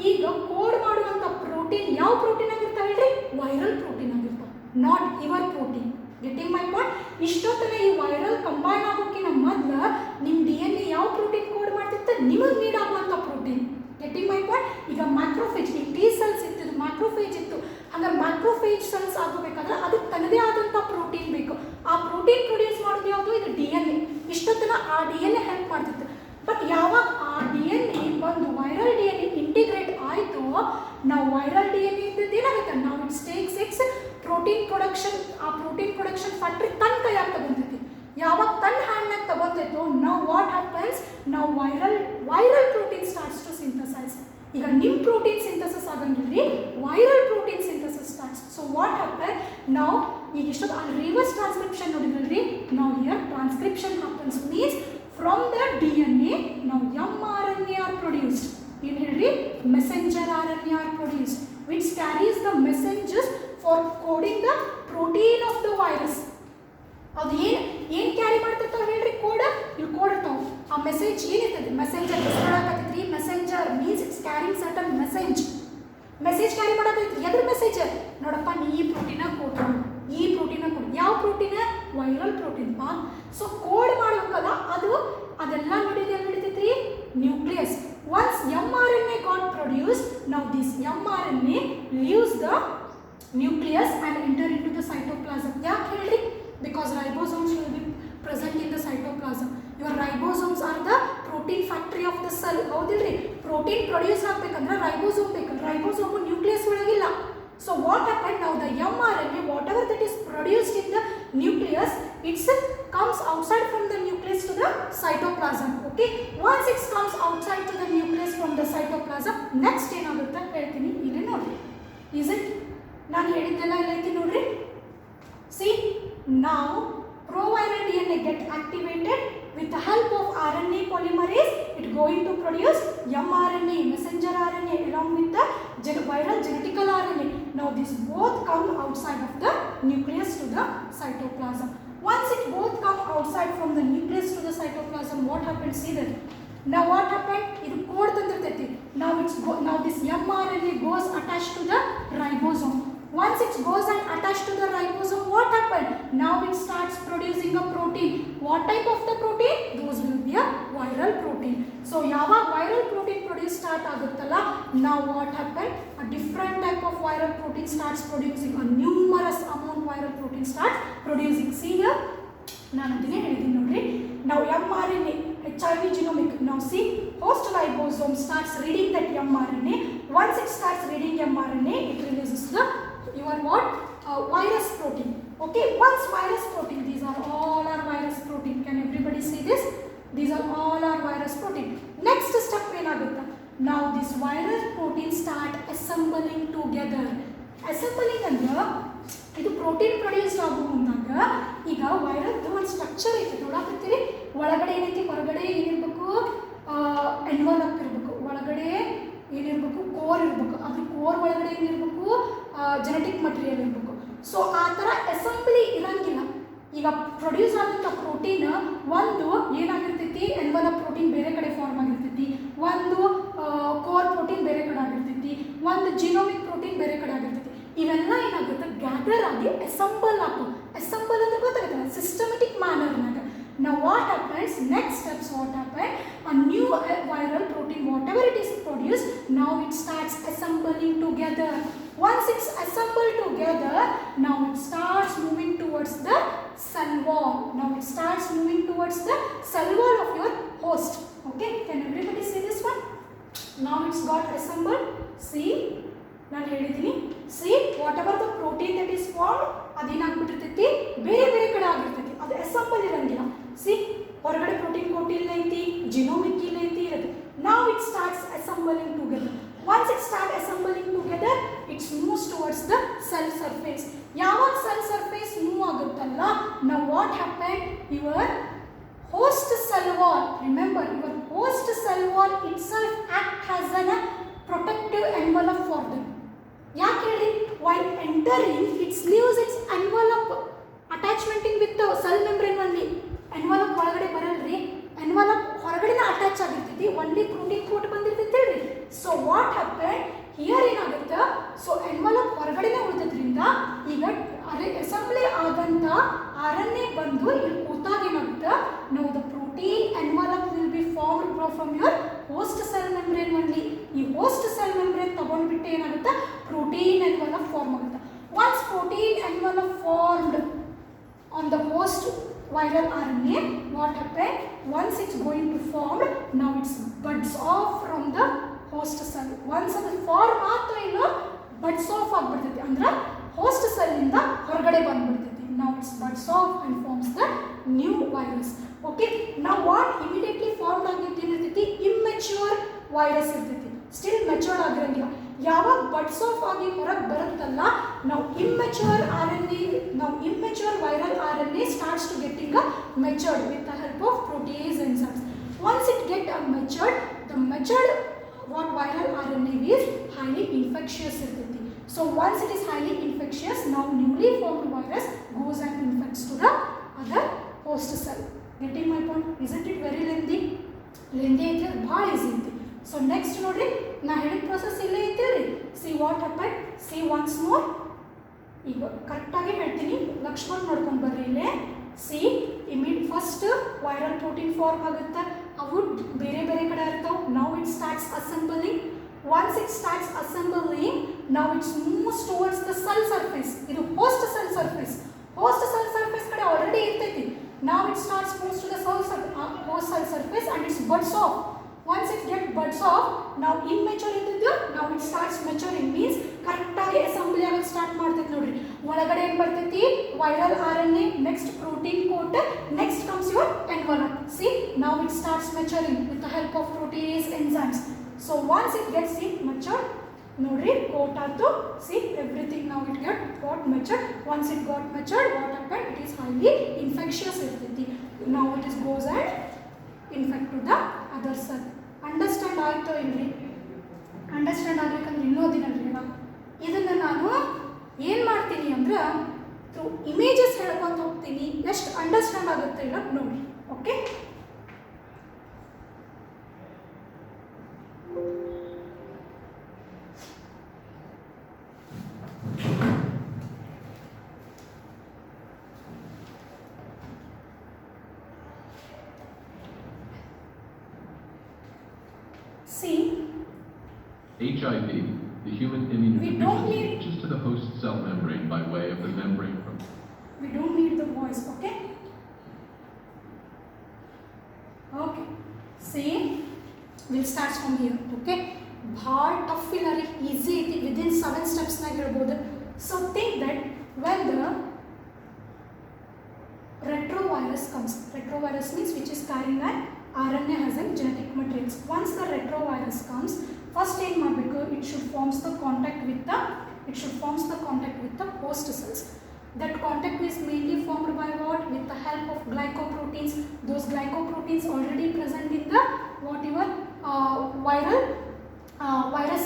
ಈಗ ಕೋಡ್ ಮಾಡುವಂಥ ಪ್ರೋಟೀನ್ ಯಾವ ಪ್ರೋಟೀನ್ ಆಗಿರ್ತಾವೆ ಹೇಳ್ರಿ, ವೈರಲ್ ಪ್ರೋಟೀನ್ ಆಗಿರ್ತಾವೆ, not your protein. Getting my point? ಇಷ್ಟೊತ್ತನ ಈ ವೈರಲ್ ಕಂಬೈನ್ ಆಗೋಕ್ಕಿಂತ ಮೊದಲು ನಿಮ್ಮ DNA ಯಾವ ಪ್ರೋಟೀನ್ ಕೋಡ್ ಮಾಡ್ತಿತ್ತು, ನಿಮಗೆ ನೀಡ್ ಆಗುವಂಥ ಪ್ರೋಟೀನ್. Getting my point? ಈಗ ಮ್ಯಾಕ್ರೋಫೇಜ್, ಈ ಟಿ ಸೆಲ್ಸ್ ಇತ್ತು, ಇದು ಮ್ಯಾಕ್ರೋಫೇಜ್ ಇತ್ತು. ಹಾಗಾದ್ರೆ ಮ್ಯಾಕ್ರೋಫೇಜ್ ಸೆಲ್ಸ್ ಆಗಬೇಕಾದ್ರೆ ಅದಕ್ಕೆ ತನ್ನದೇ ಆದಂಥ ಪ್ರೋಟೀನ್ ಬೇಕು. ಆ ಪ್ರೋಟೀನ್ ಪ್ರೊಡ್ಯೂಸ್ ಮಾಡೋದು ಯಾವುದು, ಇದು DNA. ಇಷ್ಟೊತ್ತನ ಆ DNA ಹೆಲ್ಪ್ ಮಾಡ್ತಿತ್ತು. ಬಟ್ ಯಾವಾಗ ಆ DNA ಒಂದು ವೈರಲ್ DNA ಇಂಟಿಗ್ರೇಟ್ ಆಯಿತು, ನಾವು ವೈರಲ್ DNA ಇದ್ದದ್ದು ಏನಾಗುತ್ತೆ, ನಾವು it's takes it's protein production. ಆ ಪ್ರೋಟೀನ್ ಪ್ರೊಡಕ್ಷನ್ ಫ್ಯಾಕ್ಟ್ರಿ ತನ್ನ ಕೈಯಾಗ ತಗೊಂತೈತಿ. ಯಾವಾಗ ತನ್ನ ಹ್ಯಾಂಡ್ನಾಗ ತಗೊಂತೈತೋ, ನಾವು ವಾಟ್ ಹ್ಯಾಪನ್ಸ್, ನಾವು viral protein starts to synthesise. ಈಗ ನಿಮ್ಮ ಪ್ರೋಟೀನ್ ಸಿಂಥಸಿಸ್ ಆಗಂಗಿಲ್ಲ, viral protein synthesis starts. So what happen ನಾವು ಈಗ ಇಷ್ಟೊತ್ತು ಅಲ್ಲಿ ರಿವರ್ಸ್ ಟ್ರಾನ್ಸ್ಕ್ರಿಪ್ಷನ್ ನೋಡಿದ್ರಿ, ನಾವು here transcription happens means from the DNA now mRNA are produced. In here messenger RNA are produced which carries the messages for coding the protein of the virus. ಅದು ಏನು carry ಮಾಡ್ತಿರ್ತಾವೆ ಹೇಳ್ರಿ, code. ಇಲ್ಲಿ code ಇರ್ತಾವೆ. ಆ message ಏನಿರ್ತದೆ, messenger ಮಾಡಕತ್ತೈತ್ರಿ. Messenger means it's carrying certain message carry ಮಾಡಕತ್ತೈತ್ರಿ. ಎದ್ರ ಮೆಸೇಜ್ ನೋಡಪ್ಪ, ನೀ ಈ ಪ್ರೋಟೀನ ಕೋಡ್ ಮಾಡು, ಈ ಪ್ರೋಟೀನ ಕೋಡ್. ಯಾವ ಪ್ರೋಟೀನ, ವೈರಲ್ ಪ್ರೋಟೀನ್ ಪಾ. ಸೊ ಕೋಡ್ ಮಾಡಬೇಕಲ್ಲ, ಅದೆಲ್ಲ ನಡೀತೈತ್ರಿ nucleus. Once mRNA got produced, now this mRNA leaves the nucleus and enter into the cytoplasm. ಯಾಕೆ ಹೇಳ್ರಿ, because ribosomes will be present in the cytoplasm. Your ribosomes are the protein factory of the cell. ಹೌದಿಲ್ರಿ, protein produce ಆಗಬೇಕಂದ್ರೆ ribosome ಬೇಕು. Ribosome nucleus ಒಳಗಿಲ್ಲ. So what happened now, the mRNA whatever that is produced in the nucleus, it comes outside from the nucleus to the cytoplasm. Okay, once it comes outside to the nucleus from the cytoplasm, next ಏನಾಗುತ್ತೆ ಹೇಳ್ತೀನಿ, ಇಲ್ಲಿ ನೋಡ್ರಿ. is it ನಾನು ಹೇಳಿದ್ದೆಲ್ಲ ಎಲ್ಲೈತಿ ನೋಡ್ರಿ. see now proviral DNA get activated with the help of RNA polymerase. It going to produce mRNA, messenger RNA along with the viral genetical RNA. Now these both come outside of the nucleus to the cytoplasm. Once it both come outside from the nucleus to the cytoplasm, what happens, see that. Now what happened, ಇದು code ತಂದಿರ್ತೈತಿ. now this mRNA goes attached to the ribosome. Once it goes and attached to the ribosome, what happened, now it starts producing a protein. What type of the protein, those will be a viral protein. so ಯಾವಾಗ viral protein produce start ಆಗುತ್ತಲ್ಲ, now what happened, a different type of viral protein starts producing, a numerous amount viral protein starts producing. see here ನಾನು ಅದನ್ನೇ ಹೇಳಿದ್ದೀನಿ ನೋಡ್ರಿ. now mRNA HIV genomic, now see host ribosome starts reading that mRNA. once it starts reading mRNA, it releases the your what, virus protein. okay, once virus protein, these are all our virus protein. can everybody see this, these are all our virus protein. next step ಏನಾಗುತ್ತೆ, now this virus protein start assembling together. assembling ಅಂದ್ರೆ ಇದು protein produce ಆಗೋ ಮುಂದಾಗ ಈಗ ವೈರಲ್ದು ಒಂದು structure ಐತೆ ನೋಡಕತ್ತೀರಿ. ಒಳಗಡೆ ಏನೈತಿ, ಹೊರಗಡೆ ಏನಿರಬೇಕು, ಎನ್ವಲಪ್ ಇರಬೇಕು. ಒಳಗಡೆ ಏನಿರಬೇಕು, ಕೋರ್ ಇರಬೇಕು. ಅದ್ರ ಕೋರ್ ಒಳಗಡೆ ಏನಿರಬೇಕು, ಜೆನೆಟಿಕ್ ಮಟೀರಿಯಲ್ ಇರಬೇಕು. ಸೊ ಆ ಥರ ಅಸೆಂಬ್ಲಿ ಇರಂಗಿಲ್ಲ. ಈಗ ಪ್ರೊಡ್ಯೂಸ್ ಆದಂಥ ಪ್ರೋಟೀನ್ ಒಂದು ಏನಾಗಿರ್ತೈತಿ, ಎನ್ವಲಪ್ ಪ್ರೋಟೀನ್ ಬೇರೆ ಕಡೆ ಫಾರ್ಮ್ ಆಗಿರ್ತೈತಿ, ಒಂದು ಕೋರ್ ಪ್ರೋಟೀನ್ ಬೇರೆ ಕಡೆ ಆಗಿರ್ತೈತಿ, ಒಂದು ಜಿನೋಮಿಕ್ ಪ್ರೋಟೀನ್ ಬೇರೆ ಕಡೆ ಆಗಿರ್ತೈತಿ. ಇವೆಲ್ಲ ಏನಾಗುತ್ತೆ, ಗ್ಯಾದರ್ ಆಗಿ ಅಸೆಂಬಲ್ ಆಗು. ಅಸೆಂಬಲ್ ಅಂದ್ರೆ ಗೊತ್ತಾಗುತ್ತಲ್ಲ, systematic ಮ್ಯಾನರ್ನಾಗ. now what happens, next steps what happen, a new viral protein whatever it is produced, now it starts assembling together. once it's assembled together, now it starts moving towards the cell wall. now it starts moving towards the cell wall of your host. okay, can everybody see this one, now it's got assembled. see ನಾನು ಹೇಳಿದ್ದೀನಿ, see ಅದೇನಾಗ್ಬಿಟ್ಟಿರ್ತೈತಿ ಬೇರೆ ಬೇರೆ ಕಡೆ ಆಗಿರ್ತೈತಿ, ಅದು assemble ಇರಂಗಿಲ್ಲ. C ಹೊರಗಡೆ protein coat ಇಲ್ಲ ಐತಿ, ಜಿನೋಮಿಕ್ ಇಲ್ಲ ಐತಿ ಇರುತ್ತೆ. ನಾವು it starts assembling together. Once it start assembling together, it moves towards the cell surface. ಯಾವಾಗ cell surface move ಆಗುತ್ತಲ್ಲ, now what happened? Your host cell wall, remember your host cell wall itself act as a protective envelope for them. ಯಾಕೆ ಹೇಳಿ? While entering, it leaves its envelope attachmenting with the cell membrane only. envelope ಒಳಗಡೆ ಬರಲ್ರಿ, envelope ಹೊರಗಡೆನ attach ಆಗಿರ್ತೈತಿ, only protein coat ಬಂದಿರ್ತೈತಿ ಹೇಳ್ರಿ. So what happen here ಏನಾಗುತ್ತೆ? So envelope ಹೊರಗಡೆನೆ ಉಳಿದ್ರಿಂದ ಈಗ assembly ಆದಂತ RNA ಬಂದು ಇಲ್ಲಿ ಕೂತಾಗ ಏನಾಗುತ್ತೆ? ನಾವು the protein envelope will be formed from your host cell membrane only. ಈ ಹೋಸ್ಟ್ ಸೆಲ್ ಮೆಂಬ್ರೇನ್ ತಗೊಂಡ್ಬಿಟ್ಟು ಏನಾಗುತ್ತೆ? ಪ್ರೋಟೀನ್ ಎನ್ವಲಪ್ ಫಾರ್ಮ್ ಆಗುತ್ತೆ. Once protein envelope formed on the host viral RNA, what happened? Once it's going to form, now it's buds off from the host cell. Once ಅದು form ಆಯ್ತು ಇಲ್ಲ buds off ಆಗ್ಬಿಡ್ತೈತಿ, ಅಂದ್ರೆ host cell ಇಂದ ಹೊರಗಡೆ ಬಂದ್ಬಿಡ್ತೈತಿ. Now it's buds off and forms the new virus. Okay, now what immediately formed ಆಗಿದ್ದು ಏನಿರ್ತೈತಿ? immature virus ಇರ್ತೈತಿ, still matured ಆಗಿರಂಗಿಲ್ಲ. ಯಾವಾಗ buds off ಆಗಿ ಹೊರಗೆ ಬರುತ್ತಲ್ಲ, ನಾವು immature RNA, ನಾವು immature viral RNA starts to getting matured with the help of protease enzymes. Once it get matured, the matured what viral RNA is highly infectious ಇರ್ತೈತಿ. So once it is highly infectious, now newly formed virus goes and infects to the other host cell. Getting my point? Isn't it very lengthy? Lengthy ಐತಿ, ಭಾಳ easy ಐತಿ. So next ನೋಡ್ರಿ, ನಾ ಹೇಳಿದ process ಇಲ್ಲೇ ಐತಿಲ್ರಿ. See what happen, see once more. ಈಗ ಕರೆಕ್ಟಾಗಿ ಹೇಳ್ತೀನಿ, ಲಕ್ಷ್ಮಣ್ ನೋಡ್ಕೊಂಡು ಬರ್ರಿ ಇಲ್ಲೇ. See first viral protein form ಆಗುತ್ತೆ, ಅವು ಬೇರೆ ಬೇರೆ ಕಡೆ ಇರ್ತಾವೆ. ನಾವು it starts assembling. Once it starts assembling, ನಾವು it's moves towards the cell surface. ಇದು host cell surface. Host cell surface ಕಡೆ ಆಲ್ರೆಡಿ ಇರ್ತೈತಿ. ನಾವು it starts moves to the host cell surface and it's buds off. Once it get buds off, now immature ಇದ್ದಿದ್ದು now it starts maturing, means ಕರೆಕ್ಟಾಗಿ assembly ಆಗಕ್ಕೆ start ಮಾಡ್ತೈತಿ. ನೋಡ್ರಿ, ಒಳಗಡೆ ಏನು ಬರ್ತೈತಿ? Viral RNA, next protein coat, next comes your envelope. See now it starts maturing with the help of protease enzymes. So once it gets matured, ನೋಡ್ರಿ coat ಆಯ್ತು. C everything now it got matured. Once it got matured, what happened? It is highly infectious ಇರ್ತೈತಿ. Now it is goes and infect to the other cell. Understand ಆಯ್ತೋ ಇಲ್ರಿ? Understand ಆಗ್ಬೇಕಂದ್ರೆ ಇನ್ನೋದಿನಲ್ರಿ, ಇದನ್ನು ನಾನು ಏನು ಮಾಡ್ತೀನಿ ಅಂದ್ರೆ ಥ್ರೂ ಇಮೇಜಸ್ ಹೇಳ್ಕೊಂತ ಹೋಗ್ತೀನಿ. ಎಷ್ಟು ಅಂಡರ್ಸ್ಟ್ಯಾಂಡ್ ಆಗುತ್ತೆ ಇಲ್ಲ ನೋಡಿ. Okay, see HIV, the human immunodeficiency, reaches to the host cell membrane by way of the membrane from. We don't need the voice, okay? Okay. See, we'll start from here, okay? Bhar tough ಇಲ್ಲ ರೀ, easy ಐತಿ. Within 7 steps ನಾಗ ಹೇಳ್ಬೋದು. So think that when the retrovirus comes, retrovirus means which is carrying an RNA has a genetic matrix. Once the retrovirus comes, first ಏನು ಮಾಡಬೇಕು? it should forms the contact with the host cells. That contact is mainly formed by what? With the help of glycoproteins. Those glycoproteins already present in the whatever virus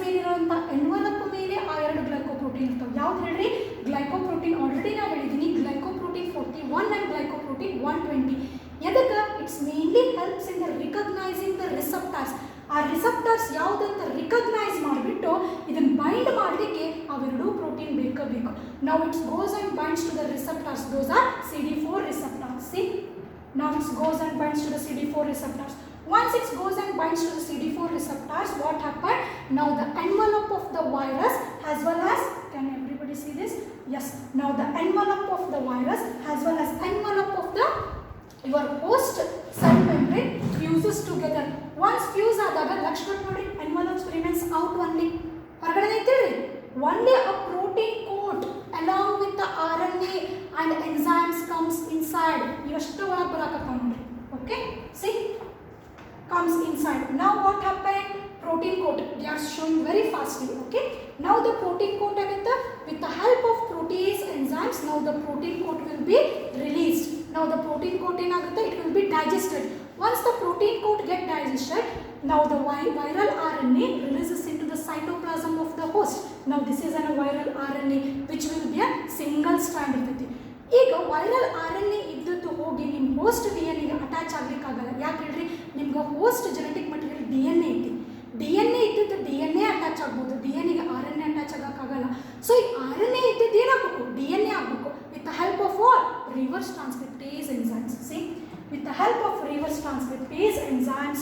ಮೇಲಿರುವಂಥ envelope ಮೇಲೆ ಆ ಎರಡು glycoprotein ಇರ್ತವೆ. ಯಾವ್ದು ಹೇಳ್ರಿ? Glycoprotein already ನಾವು ಹೇಳಿದ್ದೀನಿ, glycoprotein 41 and glycoprotein 120. ಎದಕ್ಕೆ? It's mainly helps in the recognising the receptors. ಆ ರಿಸೆಪ್ಟರ್ಸ್ ಯಾವುದಂತ ರಿಕಗ್ನೈಸ್ ಮಾಡಿಬಿಟ್ಟು ಇದನ್ನು ಬೈಂಡ್ ಮಾಡಲಿಕ್ಕೆ ಅವೆರಡೂ ಪ್ರೋಟೀನ್ ಬೇಕು. ನಾವು it's goes and binds to the receptors. Those are CD4 receptors. See, now it goes and binds to the CD4 receptors. Once it goes and binds to the CD4 receptors, what happened? Now the envelope of the virus as well as, can everybody see this? Yes. Now the envelope of the virus as well as envelope of the your host cell membrane fuses together. Once fuse ಆದಾಗ ಲಕ್ಷ್ಮಣ್ ನೋಡಿ, envelopes remains out only. ಹೊರಗಡೆ ಐತಿರಿ, only a protein coat along with the RNA and enzymes comes inside. ಇವಷ್ಟು ಒಳಗೆ ಬರಾಕತ್ತಾವ ನೋಡ್ರಿ. Okay, see, comes inside. Now what happened? Protein coat. They are showing very fastly. Okay, now the protein coat agutta with the help of protease enzymes. Now the protein coat will be released. Now the protein coat enagutta, it will be digested. Once the protein coat get digested, now the viral RNA releases into the cytoplasm of the host. Now this is a viral RNA which will be a single strand ಇರ್ತೈತಿ. ಈಗ viral RNA ಇದ್ದದ್ದು ಹೋಗಿ ನಿಮ್ಮ host DNA attach ಆಗಲಿಕ್ಕಾಗಲ್ಲ. ಯಾಕೆ ಹೇಳ್ರಿ, ನಿಮ್ಗೆ host genetic material DNA ಐತಿ. DNA ಇದ್ದದ್ದು DNA ಅಟ್ಯಾಚ್ ಆಗ್ಬೋದು, DNAಗೆ RNA ಅಟ್ಯಾಚ್ ಆಗೋಕ್ಕಾಗಲ್ಲ. ಸೊ ಈ RNA ಇದ್ದದ್ದು ಏನಾಗಬೇಕು, DNA ಆಗಬೇಕು. With the help of what, reverse transcriptase enzymes. See, with the help of reverse transcriptase enzymes,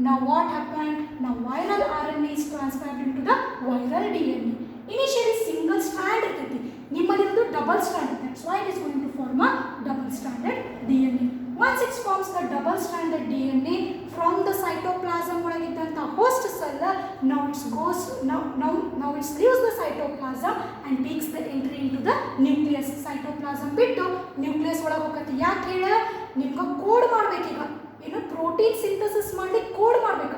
now what happened? Now viral RNA is transferred into the viral DNA. Initially single strand irtati, nimmallirodu double strand. That's why it is going to form a double stranded DNA. Once it forms the double stranded DNA from the cytoplasm ಒಳಗಿದ್ದಂತ host cell, now it goes now it leaves the cytoplasm and takes the entry into the nucleus. Cytoplasm ಬಿಟ್ಟು nucleus ಒಳಗೆ ಹೋಗತ್ತೆ. ಯಾಕೆ ಹೇಳ, ನಿಮ್ಗೆ code ಮಾಡ್ಬೇಕೀಗ, ಏನು protein synthesis ಮಾಡಿ code ಮಾಡ್ಬೇಕು.